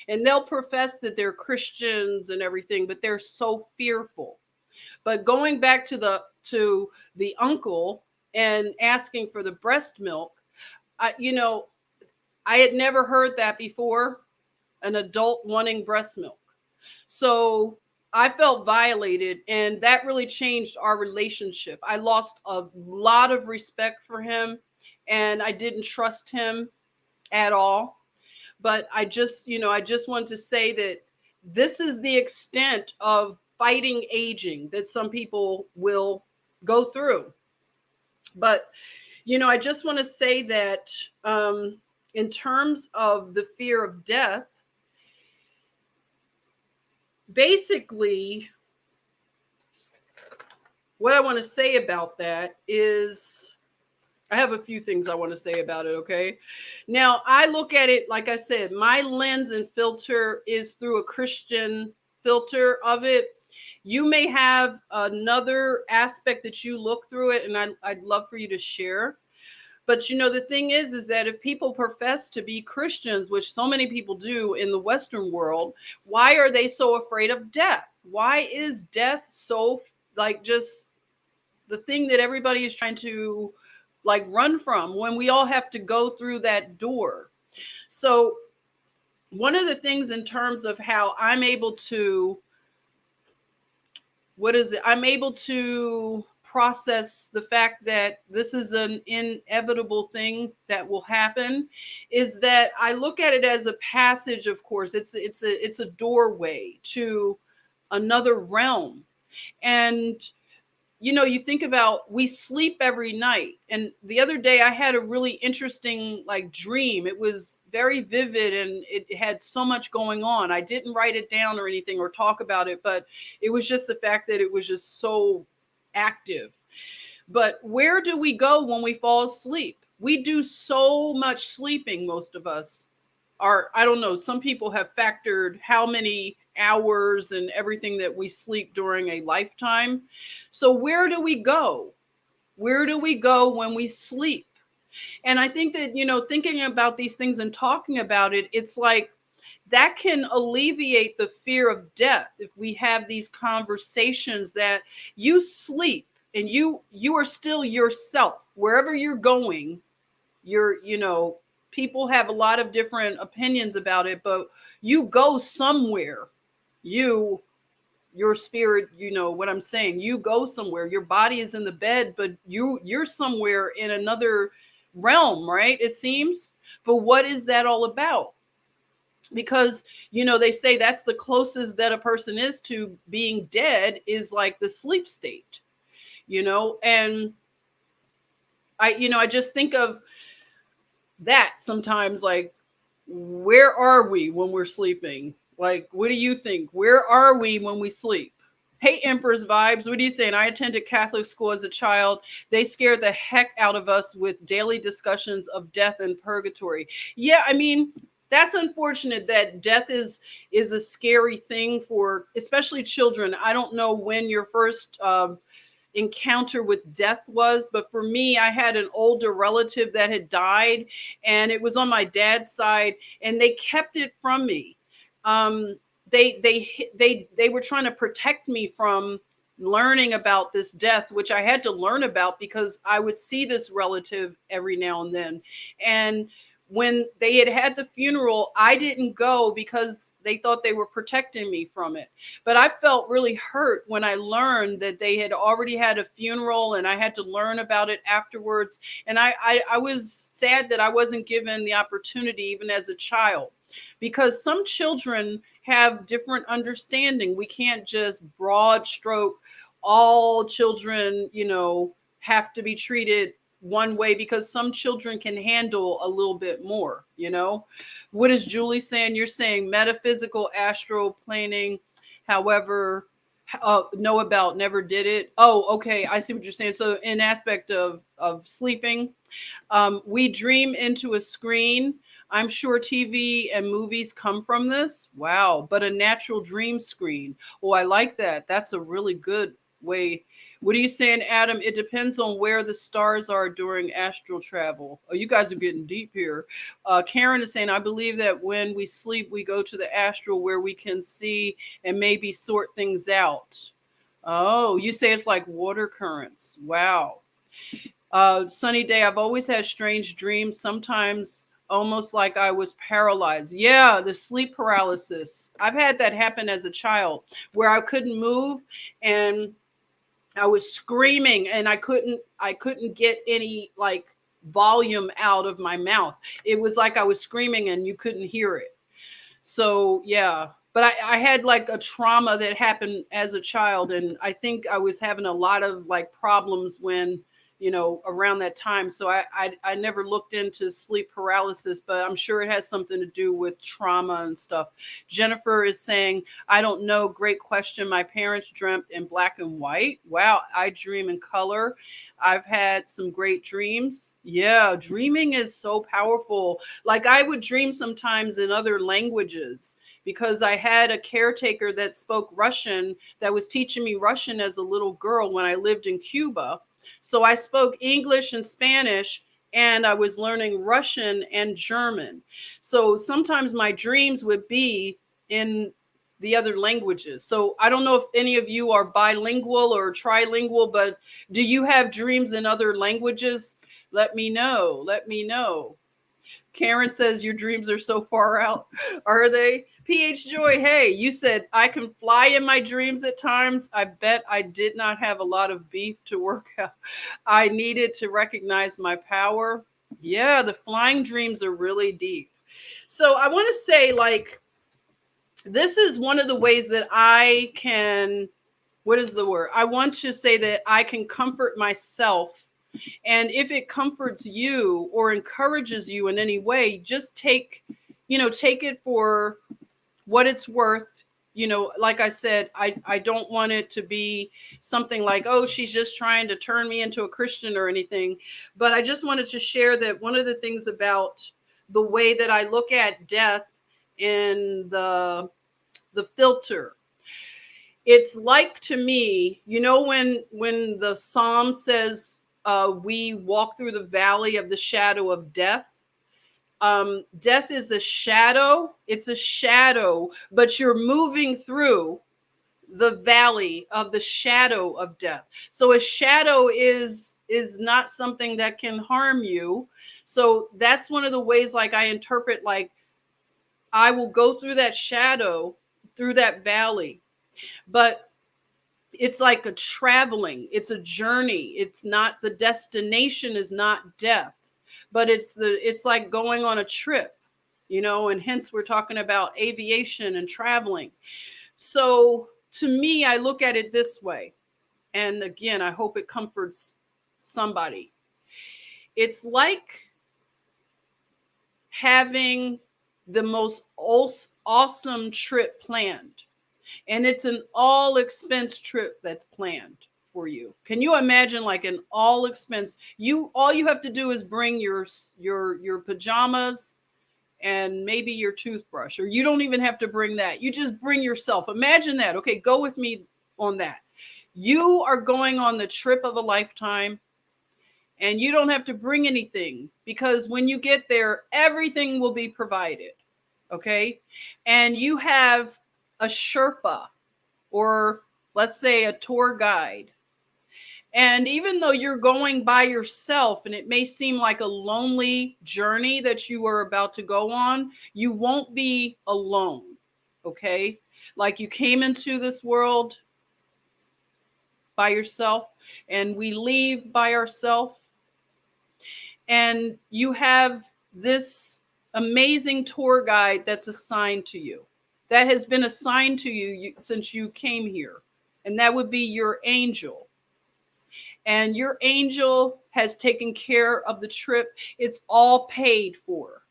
And they'll profess that they're Christians and everything, but they're so fearful. But going back to the uncle and asking for the breast milk, you know, I had never heard that before, an adult wanting breast milk. So I felt violated, and that really changed our relationship. I lost a lot of respect for him, and I didn't trust him at all. But I just wanted to say that this is the extent of fighting aging that some people will go through. But, I just want to say that in terms of the fear of death, basically, what I want to say about that is I have a few things I want to say about it, okay? Now, I look at it, like I said, my lens and filter is through a Christian filter of it. You may have another aspect that you look through it, and I'd love for you to share. But the thing is that if people profess to be Christians, which so many people do in the Western world, why are they so afraid of death? Why is death so like just the thing that everybody is trying to like run from when we all have to go through that door? So one of the things in terms of how I'm able to, I'm able to process the fact that this is an inevitable thing that will happen is that I look at it as a passage. Of course, it's a doorway to another realm. And you think about, we sleep every night. And the other day I had a really interesting like dream. It was very vivid and it had so much going on. I didn't write it down or anything or talk about it, but it was just the fact that it was just so active. But where do we go when we fall asleep? We do so much sleeping, most of us are. I don't know, some people have factored how many hours and everything that we sleep during a lifetime. So where do we go? Where do we go when we sleep? And I think that, thinking about these things and talking about it, it's like that can alleviate the fear of death if we have these conversations that you sleep and you are still yourself wherever you're going. People have a lot of different opinions about it, but you go somewhere. Your spirit, what I'm saying, you go somewhere. Your body is in the bed, but you're somewhere in another realm, right? It seems. But what is that all about? Because they say that's the closest that a person is to being dead, is like the sleep state. And I just think of that sometimes, like, where are we when we're sleeping? Like, what do you think? Where are we when we sleep? Hey, Empress Vibes, what are you saying? I attended Catholic school as a child. They scared the heck out of us with daily discussions of death and purgatory. Yeah, I mean, that's unfortunate that death is a scary thing for especially children. I don't know when your first encounter with death was, but for me, I had an older relative that had died, and it was on my dad's side, and they kept it from me. They were trying to protect me from learning about this death, which I had to learn about because I would see this relative every now and then. And when they had the funeral, I didn't go because they thought they were protecting me from it. But I felt really hurt when I learned that they had already had a funeral and I had to learn about it afterwards. And I was sad that I wasn't given the opportunity even as a child, because some children have different understanding. We can't just broad stroke all children, have to be treated one way, because some children can handle a little bit more. What is Julie saying? You're saying metaphysical astral planing, however, know about, never did it. Oh, okay, I see what you're saying. So in aspect of sleeping, we dream into a screen. I'm sure TV and movies come from this. Wow. But a natural dream screen. Oh, I like that. That's a really good way What are you saying, Adam? It depends on where the stars are during astral travel. Oh, you guys are getting deep here. Karen is saying, I believe that when we sleep, we go to the astral where we can see and maybe sort things out. Oh, you say it's like water currents. Wow. Sunny Day, I've always had strange dreams, sometimes almost like I was paralyzed. Yeah, the sleep paralysis. I've had that happen as a child where I couldn't move and I was screaming and I couldn't get any like volume out of my mouth. It was like I was screaming and you couldn't hear it. So yeah, but I had like a trauma that happened as a child, and I think I was having a lot of like problems when around that time. So I never looked into sleep paralysis, but I'm sure it has something to do with trauma and stuff. Jennifer is saying, I don't know. Great question. My parents dreamt in black and white. Wow, I dream in color. I've had some great dreams. Yeah, dreaming is so powerful. Like I would dream sometimes in other languages because I had a caretaker that spoke Russian that was teaching me Russian as a little girl when I lived in Cuba. So I spoke English and Spanish, and I was learning Russian and German. So sometimes my dreams would be in the other languages. So I don't know if any of you are bilingual or trilingual, but do you have dreams in other languages? Let me know. Let me know. Karen says your dreams are so far out. Are they? PH Joy, hey, you said I can fly in my dreams at times. I bet I did not have a lot of beef to work out. I needed to recognize my power. Yeah, the flying dreams are really deep. So I want to say, like, this is one of the ways that I can, what is the word? I want to say that I can comfort myself. And if it comforts you or encourages you in any way, just take it for what it's worth. Like I said, I don't want it to be something like, oh, she's just trying to turn me into a Christian or anything. But I just wanted to share that one of the things about the way that I look at death in the filter, it's like, to me, when the Psalm says, we walk through the valley of the shadow of death. Death is a shadow. It's a shadow, but you're moving through the valley of the shadow of death. So a shadow is not something that can harm you. So that's one of the ways, like, I interpret, like, I will go through that shadow, through that valley, but it's like a traveling, it's a journey. It's not, the destination is not death, but it's like going on a trip, and hence we're talking about aviation and traveling. So to me, I look at it this way. And again, I hope it comforts somebody. It's like having the most awesome trip planned. And it's an all expense trip that's planned for you. Can you imagine, like, an all expense? All you have to do is bring your pajamas and maybe your toothbrush, or you don't even have to bring that. You just bring yourself. Imagine that. Okay, go with me on that. You are going on the trip of a lifetime, and you don't have to bring anything, because when you get there, everything will be provided. Okay? And you have a Sherpa, or let's say a tour guide. And even though you're going by yourself and it may seem like a lonely journey that you are about to go on, you won't be alone. Okay? Like, you came into this world by yourself, and we leave by ourselves. And you have this amazing tour guide that's assigned to you, that has been assigned to you since you came here. And that would be your angel. And your angel has taken care of the trip. It's all paid for.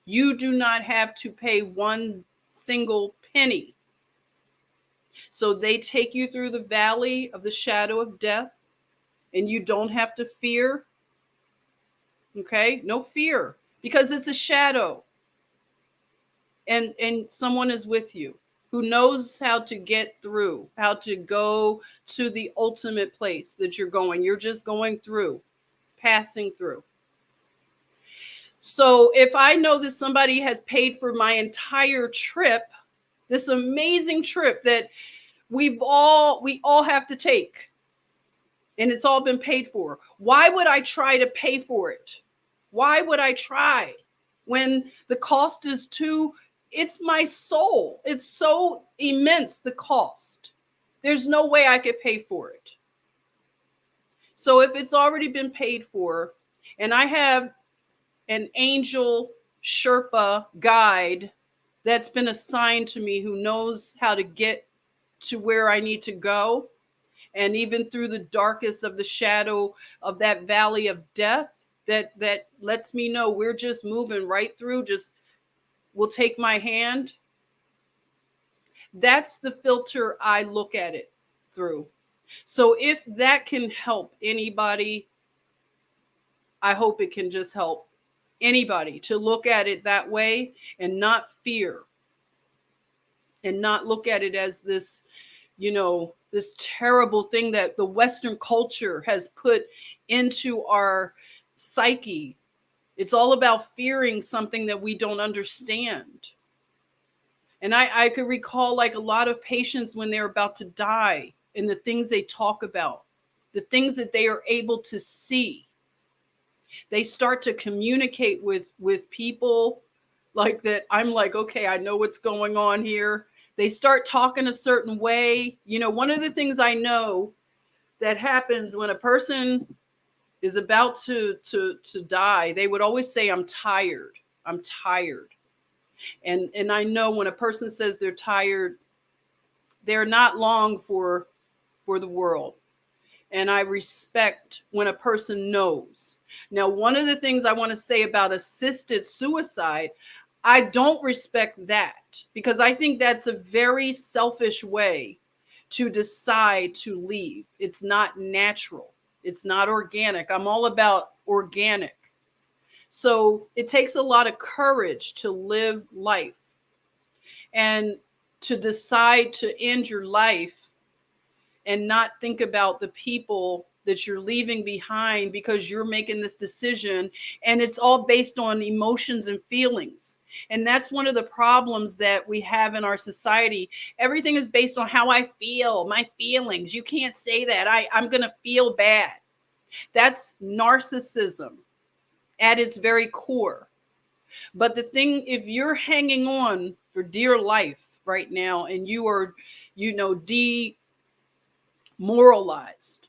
You do not have to pay one single penny. So they take you through the valley of the shadow of death, and you don't have to fear. Okay? No fear, because it's a shadow. And someone is with you. who knows how to get through, how to go to the ultimate place that you're going. You're just going through, passing through. So if I know that somebody has paid for my entire trip, this amazing trip that we all have to take, and it's all been paid for, why would I try to pay for it? Why would I try when the cost is too, it's my soul. It's so immense, the cost. There's no way I could pay for it. So if it's already been paid for, and I have an angel Sherpa guide that's been assigned to me who knows how to get to where I need to go, and even through the darkest of the shadow of that valley of death, that lets me know we're just moving right through, just will take my hand. That's the filter I look at it through. So if that can help anybody, I hope it can just help anybody to look at it that way and not fear, and not look at it as this, this terrible thing that the Western culture has put into our psyche. It's all about fearing something that we don't understand. And I could recall like a lot of patients when they're about to die, and the things they talk about, the things that they are able to see. They start to communicate with people like that. I'm like, okay, I know what's going on here. They start talking a certain way. One of the things I know that happens when a person is about to die, they would always say, I'm tired. I'm tired. And I know when a person says they're tired, they're not long for the world. And I respect when a person knows. Now, one of the things I want to say about assisted suicide, I don't respect that, because I think that's a very selfish way to decide to leave. It's not natural. It's not organic. I'm all about organic. So it takes a lot of courage to live life and to decide to end your life and not think about the people that you're leaving behind, because you're making this decision and it's all based on emotions and feelings. And that's one of the problems that we have in our society. Everything is based on how I feel, my feelings. You can't say that. I'm going to feel bad. That's narcissism at its very core. But the thing, if you're hanging on for dear life right now and you are, demoralized,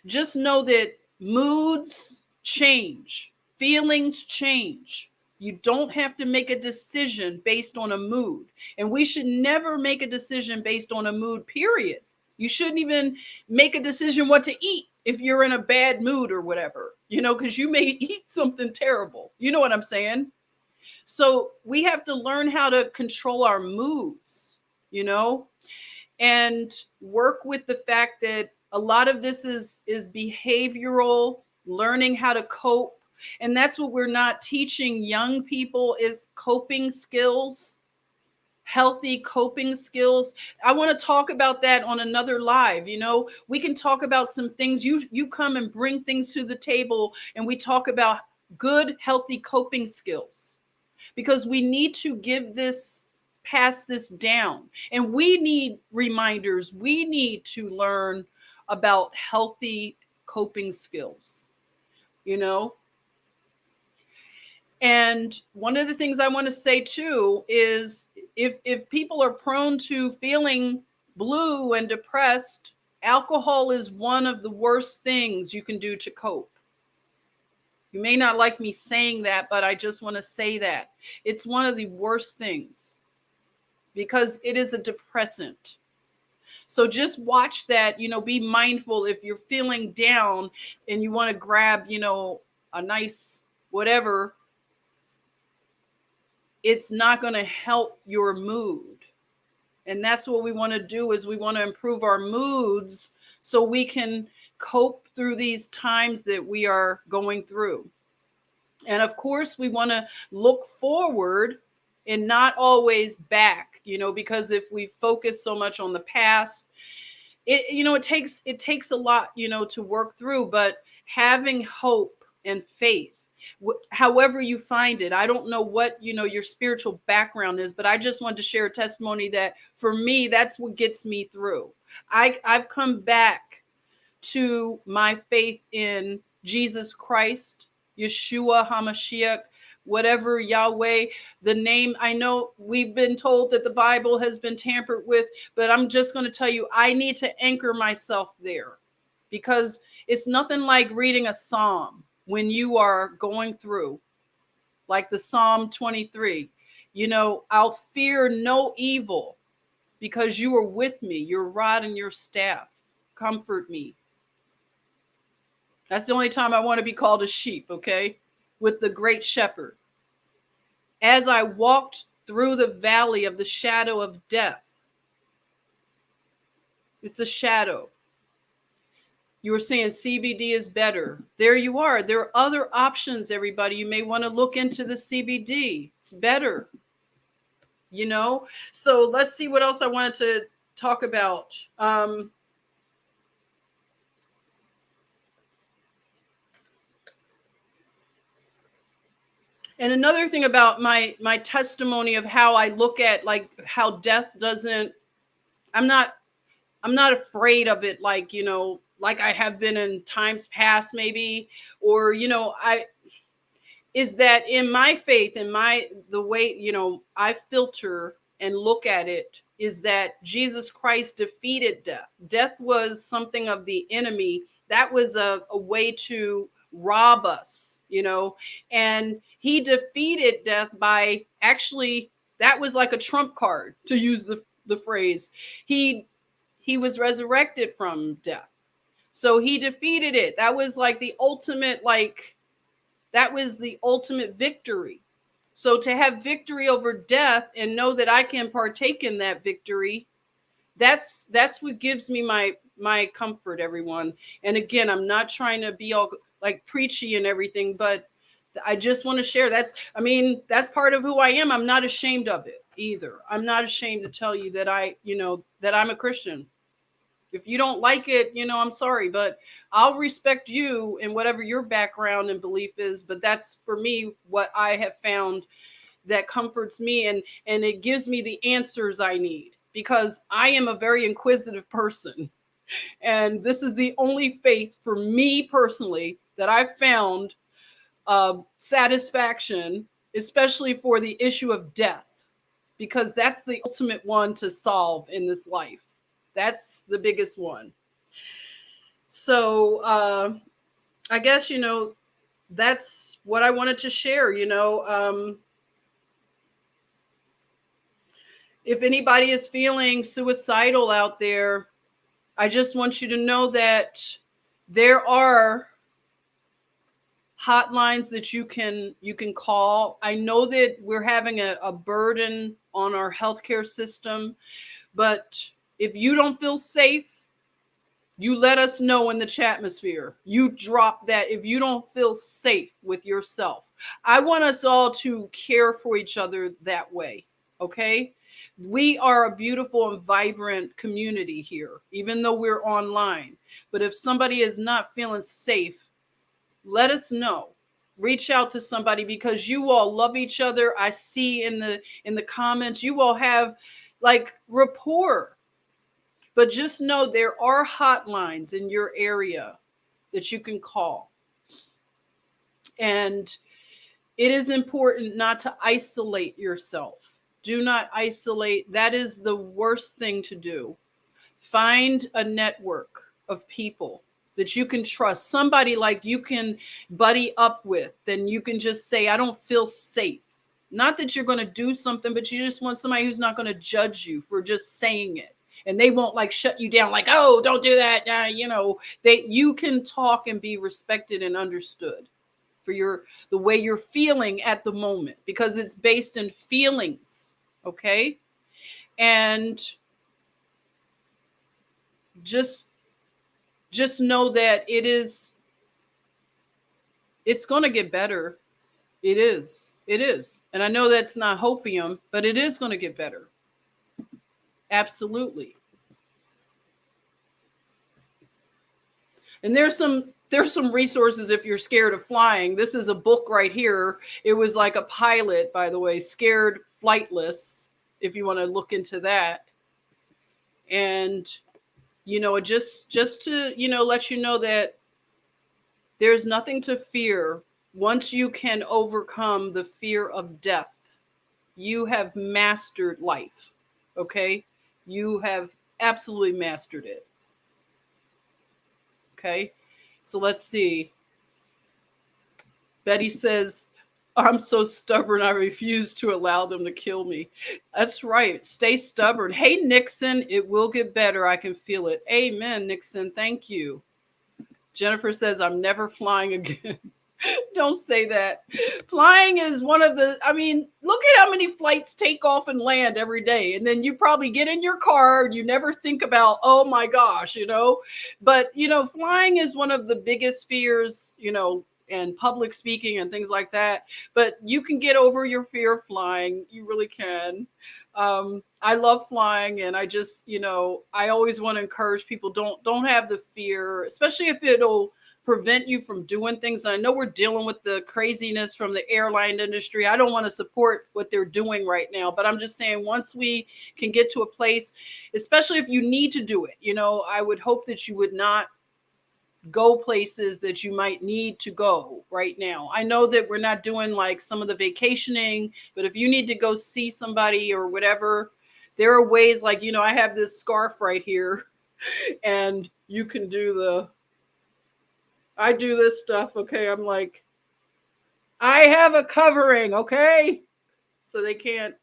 just know that moods change, feelings change. You don't have to make a decision based on a mood. And we should never make a decision based on a mood, period. You shouldn't even make a decision what to eat if you're in a bad mood or whatever, because you may eat something terrible. You know what I'm saying? So we have to learn how to control our moods, and work with the fact that a lot of this is behavioral, learning how to cope. And that's what we're not teaching young people, is coping skills, healthy coping skills. I want to talk about that on another live. We can talk about some things. You come and bring things to the table and we talk about good, healthy coping skills, because we need to pass this down. And we need reminders. We need to learn about healthy coping skills, And one of the things I want to say too is if people are prone to feeling blue and depressed, alcohol is one of the worst things you can do to cope. You may not like me saying that, but I just want to say that. It's one of the worst things because it is a depressant. So just watch that, be mindful if you're feeling down and you want to grab, a nice whatever. It's not going to help your mood. And that's what we want to do, is we want to improve our moods so we can cope through these times that we are going through. And of course, we want to look forward and not always back. because if we focus so much on the past, it takes a lot, to work through. But having hope and faith, however you find it, I don't know what your spiritual background is, but I just wanted to share a testimony that for me, that's what gets me through. I've come back to my faith in Jesus Christ, Yeshua HaMashiach, whatever, Yahweh, the name. I know we've been told that the Bible has been tampered with, but I'm just going to tell you, I need to anchor myself there, because it's nothing like reading a psalm when you are going through, like the Psalm 23. I'll fear no evil because you are with me. Your rod and your staff comfort me. That's the only time I want to be called a sheep, okay? With the great shepherd. As I walked through the valley of the shadow of death, it's a shadow. You were saying CBD is better. There you are. There are other options, everybody. You may want to look into the CBD. It's better. So let's see what else I wanted to talk about. And another thing about my testimony of how I look at, like, how death doesn't, I'm not afraid of it, like, like I have been in times past, maybe, or, is that in my faith, in the way, I filter and look at it, is that Jesus Christ defeated death. Death was something of the enemy. That was a way to rob us, and he defeated death by, actually, that was like a trump card, to use the phrase. He was resurrected from death. So he defeated it. That was like the ultimate, that was the ultimate victory. So to have victory over death and know that I can partake in that victory, that's what gives me my comfort, everyone. And again, I'm not trying to be all like preachy and everything, but I just want to share. That's part of who I am. I'm not ashamed of it either. I'm not ashamed to tell you that that I'm a Christian. If you don't like it, I'm sorry, but I'll respect you and whatever your background and belief is. But that's, for me, what I have found that comforts me, and it gives me the answers I need, because I am a very inquisitive person. And this is the only faith for me personally that I've found satisfaction, especially for the issue of death, because that's the ultimate one to solve in this life. That's the biggest one. So I guess, that's what I wanted to share. If anybody is feeling suicidal out there, I just want you to know that there are hotlines that you can call. I know that we're having a burden on our healthcare system, but if you don't feel safe, you let us know in the chatmosphere. You drop that if you don't feel safe with yourself. I want us all to care for each other that way, okay? We are a beautiful and vibrant community here, even though we're online. But if somebody is not feeling safe, let us know. Reach out to somebody, because you all love each other. I see in the comments, you all have like rapport. But just know there are hotlines in your area that you can call. And it is important not to isolate yourself. Do not isolate. That is the worst thing to do. Find a network of people that you can trust, somebody like you can buddy up with. Then you can just say, I don't feel safe. Not that you're going to do something, but you just want somebody who's not going to judge you for just saying it. And they won't like shut you down, like, oh, don't do that. You can talk and be respected and understood for the way you're feeling at the moment, because it's based in feelings. Okay. And just know that it's going to get better. It is. And I know that's not hopium, but it is going to get better. Absolutely. And there's some resources if you're scared of flying. This is a book right here. It was like a pilot, by the way, Scared Flightless, if you want to look into that. And just to, let you know that there's nothing to fear once you can overcome the fear of death. You have mastered life. Okay? You have absolutely mastered it. Okay? So let's see. Betty says, I'm so stubborn, I refuse to allow them to kill me. That's right. Stay stubborn. Hey, Nixon, it will get better. I can feel it. Amen, Nixon. Thank you. Jennifer says, I'm never flying again. Don't say that. Flying is one of the, look at how many flights take off and land every day. And then you probably get in your car. You never think about, oh my gosh, But, flying is one of the biggest fears, and public speaking and things like that. But you can get over your fear of flying. You really can. I love flying, and I just, I always want to encourage people, don't have the fear, especially if it'll prevent you from doing things. And I know we're dealing with the craziness from the airline industry. I don't want to support what they're doing right now, but I'm just saying, once we can get to a place, especially if you need to do it, I would hope that you would not go places that you might need to go right now. I know that we're not doing like some of the vacationing, but if you need to go see somebody or whatever, there are ways, like, I have this scarf right here and you can I do this stuff. Okay. I'm like, I have a covering. Okay. So they can't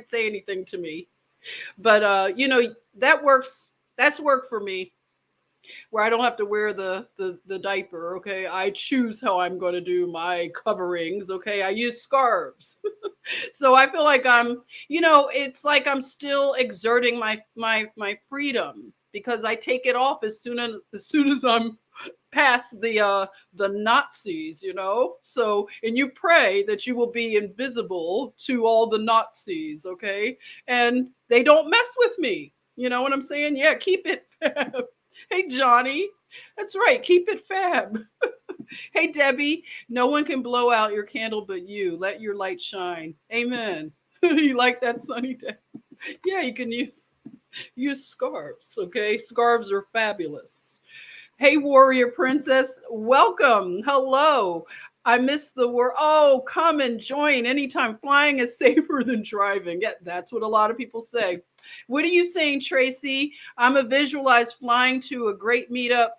say anything to me, but that works. That's work for me, where I don't have to wear the diaper. Okay. I choose how I'm going to do my coverings. Okay. I use scarves. So I feel like it's like I'm still exerting my freedom, because I take it off as soon as I'm past the Nazis, So, and you pray that you will be invisible to all the Nazis, okay? And they don't mess with me. You know what I'm saying? Yeah, keep it fab. Hey, Johnny. That's right. Keep it fab. Hey, Debbie. No one can blow out your candle but you. Let your light shine. Amen. You like that, Sunny Day? Yeah, you can use scarves, okay? Scarves are fabulous. Hey, Warrior Princess. Welcome. Hello. I missed the word. Oh, come and join anytime. Flying is safer than driving. Yeah, that's what a lot of people say. What are you saying, Tracy? I'm a visualized flying to a great meetup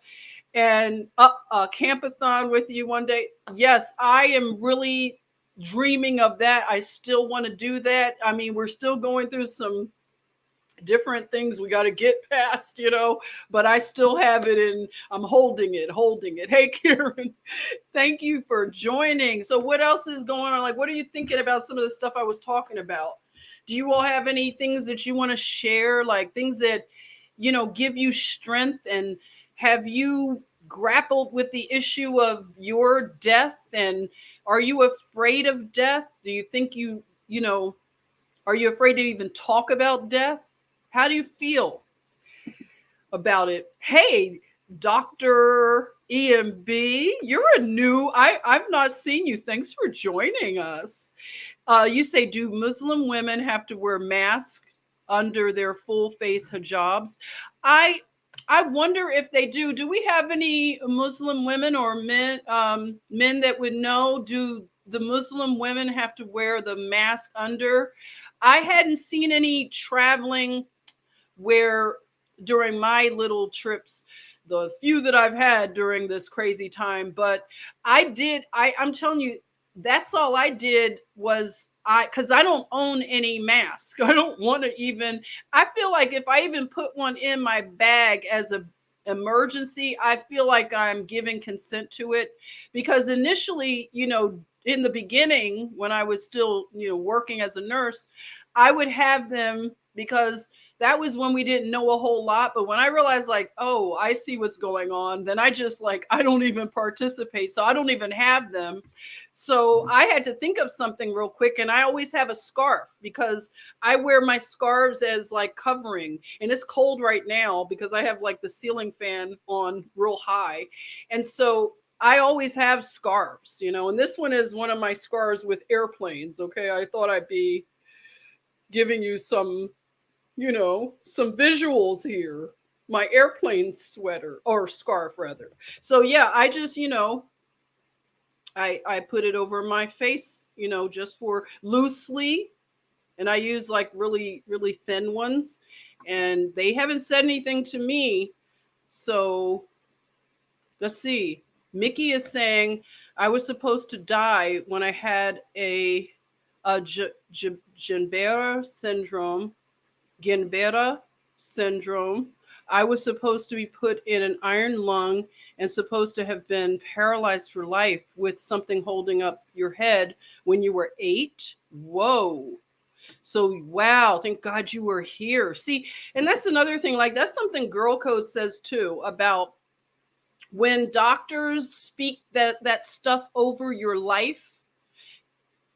and a campathon with you one day. Yes, I am really dreaming of that. I still want to do that. We're still going through some different things we got to get past, but I still have it, and I'm holding it. Hey, Karen, thank you for joining. So what else is going on? Like, what are you thinking about some of the stuff I was talking about? Do you all have any things that you want to share, like things that, give you strength? And have you grappled with the issue of your death? And are you afraid of death? Do you think are you afraid to even talk about death? How do you feel about it? Hey, Dr. EMB, you're I've not seen you. Thanks for joining us. You say, do Muslim women have to wear masks under their full face hijabs? I wonder if they do. Do we have any Muslim women or men that would know? Do the Muslim women have to wear the mask under? I hadn't seen any traveling where during my little trips, the few that I've had during this crazy time, but I'm telling you, that's all I did was because I don't own any mask. I don't want to even, I feel like if I even put one in my bag as a emergency, I feel like I'm giving consent to it, because initially, in the beginning, when I was still, working as a nurse, I would have them because that was when we didn't know a whole lot. But when I realized, like, oh, I see what's going on, then I just I don't even participate. So I don't even have them. So I had to think of something real quick, and I always have a scarf because I wear my scarves as like covering. And it's cold right now because I have like the ceiling fan on real high. And so I always have scarves, and this one is one of my scarves with airplanes. Okay. I thought I'd be giving you some visuals here. My airplane sweater or scarf rather. So yeah, I just, I put it over my face, just for loosely, and I use like really really thin ones, and they haven't said anything to me. So let's see. Mickey is saying I was supposed to die when I had a Guillain-Barré syndrome. Guillain-Barré syndrome. I was supposed to be put in an iron lung and supposed to have been paralyzed for life with something holding up your head when you were 8. Whoa. So, wow, thank God you were here. See, and that's another thing, like that's something Girl Code says too about when doctors speak that stuff over your life.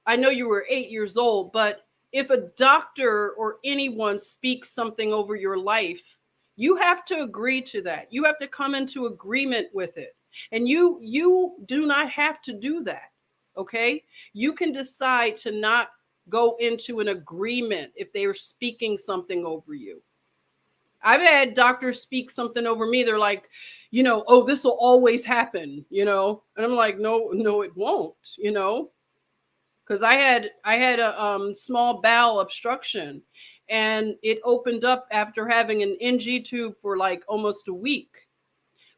I know you were 8 years old, but if a doctor or anyone speaks something over your life, you have to agree to that. You have to come into agreement with it. And you do not have to do that. Okay? You can decide to not go into an agreement if they are speaking something over you. I've had doctors speak something over me. They're like, oh, this will always happen, and I'm like, no, it won't, because I had a small bowel obstruction, and it opened up after having an NG tube for like almost a week.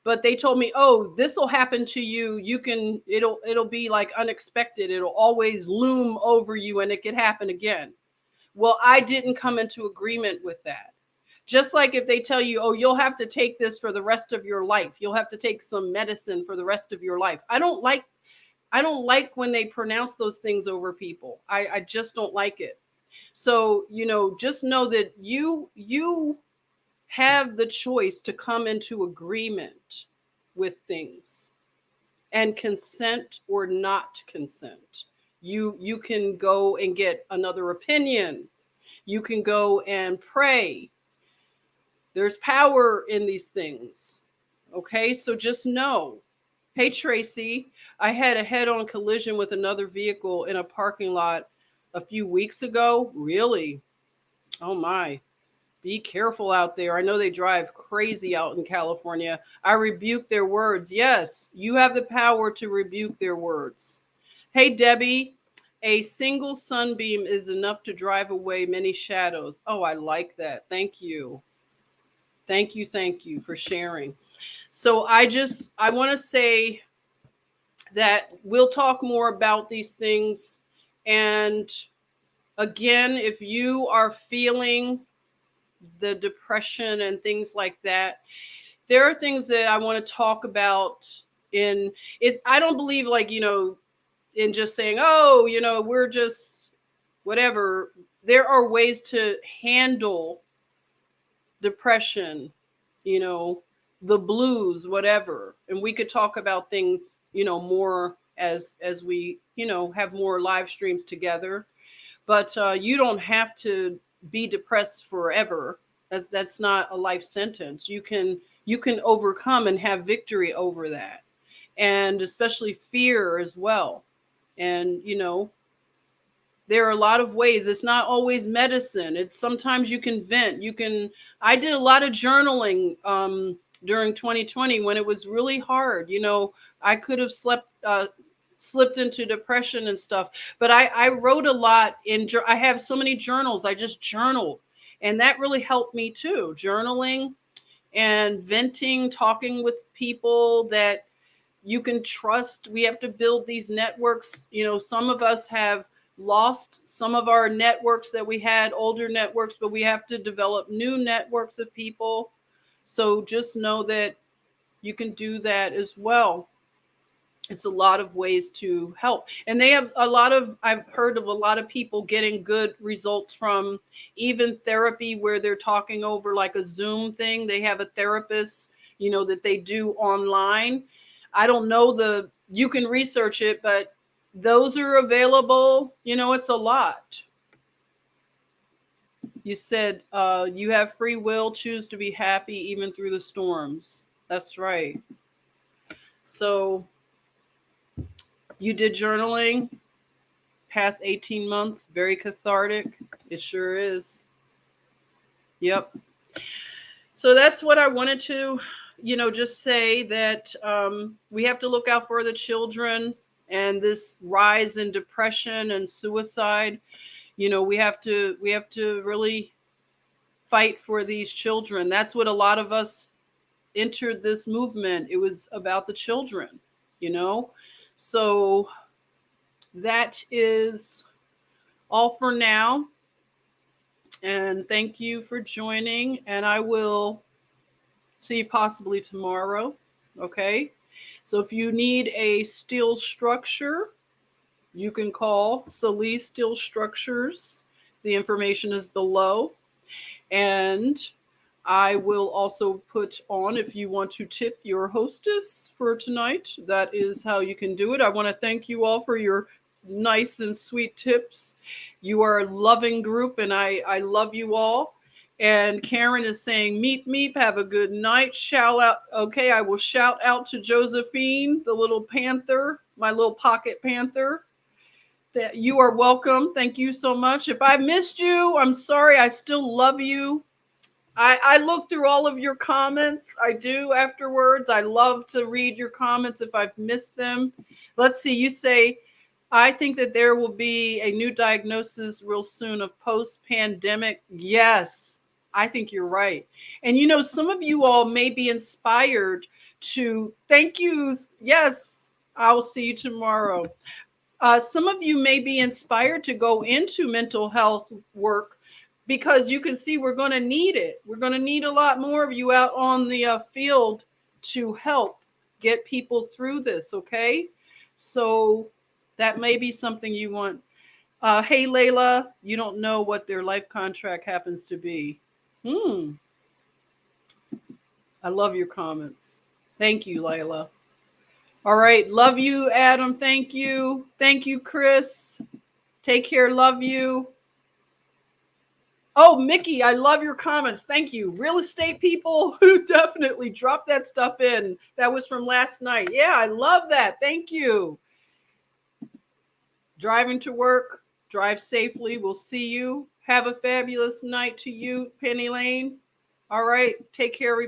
But they told me, oh, this will happen to you. It'll be like unexpected. It'll always loom over you, and it could happen again. Well, I didn't come into agreement with that. Just like if they tell you, oh, you'll have to take this for the rest of your life. You'll have to take some medicine for the rest of your life. I don't like when they pronounce those things over people. I just don't like it. So, just know that you have the choice to come into agreement with things and consent or not consent. You can go and get another opinion. You can go and pray. There's power in these things. Okay, so just know. Hey, Tracy, I had a head on collision with another vehicle in a parking lot a few weeks ago. Really? Oh, my. Be careful out there. I know they drive crazy out in California. I rebuke their words. Yes, you have the power to rebuke their words. Hey, Debbie, a single sunbeam is enough to drive away many shadows. Oh, I like that. Thank you. Thank you for sharing. So I want to say that we'll talk more about these things. And again, if you are feeling the depression and things like that, there are things that I want to talk about I don't believe like, in just saying, oh, we're just whatever. There are ways to handle depression, the blues, whatever. And we could talk about things, more as we, have more live streams together. But you don't have to be depressed forever. That's not a life sentence. You can overcome and have victory over that. And especially fear as well. And, there are a lot of ways. It's not always medicine. It's sometimes you can vent. I did a lot of journaling during 2020 when it was really hard. I could have slipped into depression and stuff, but I wrote a lot I have so many journals. I just journaled, and that really helped me too. Journaling and venting, talking with people that you can trust. We have to build these networks. Some of us have lost some of our networks that we had, older networks, but we have to develop new networks of people. So just know that you can do that as well. It's a lot of ways to help. And I've heard of a lot of people getting good results from even therapy where they're talking over like a Zoom thing. They have a therapist, that they do online. I don't know you can research it, but those are available. It's a lot. You said you have free will, choose to be happy even through the storms. That's right. So you did journaling past 18 months, very cathartic. It sure is. Yep. So that's what I wanted to, just say that we have to look out for the children and this rise in depression and suicide. We have to really fight for these children. That's what a lot of us entered this movement. It was about the children, you know? So that is all for now. And thank you for joining. And I will see you possibly tomorrow. Okay. So if you need a steel structure, you can call Salee Steel Structures. The information is below. And I will also put on, if you want to tip your hostess for tonight, that is how you can do it. I want to thank you all for your nice and sweet tips. You are a loving group, and I love you all. And Karen is saying, meep, meep, have a good night. Shout out. Okay, I will shout out to Josephine, the little panther, my little pocket panther. That you are welcome. Thank you so much. If I missed you, I'm sorry. I still love you. I look through all of your comments. I do afterwards. I love to read your comments if I've missed them. Let's see. You say, I think that there will be a new diagnosis real soon of post-pandemic. Yes, I think you're right. And some of you all may be inspired to, thank you. Yes, I will see you tomorrow. Some of you may be inspired to go into mental health work because you can see we're going to need it. We're going to need a lot more of you out on the field to help get people through this, okay? So that may be something you want. Hey, Layla, you don't know what their life contract happens to be. I love your comments. Thank you, Layla. All right. Love you, Adam. Thank you. Thank you, Chris. Take care. Love you. Oh, Mickey, I love your comments. Thank you. Real estate people who definitely dropped that stuff in. That was from last night. Yeah, I love that. Thank you. Driving to work. Drive safely. We'll see you. Have a fabulous night to you, Penny Lane. All right. Take care, everybody.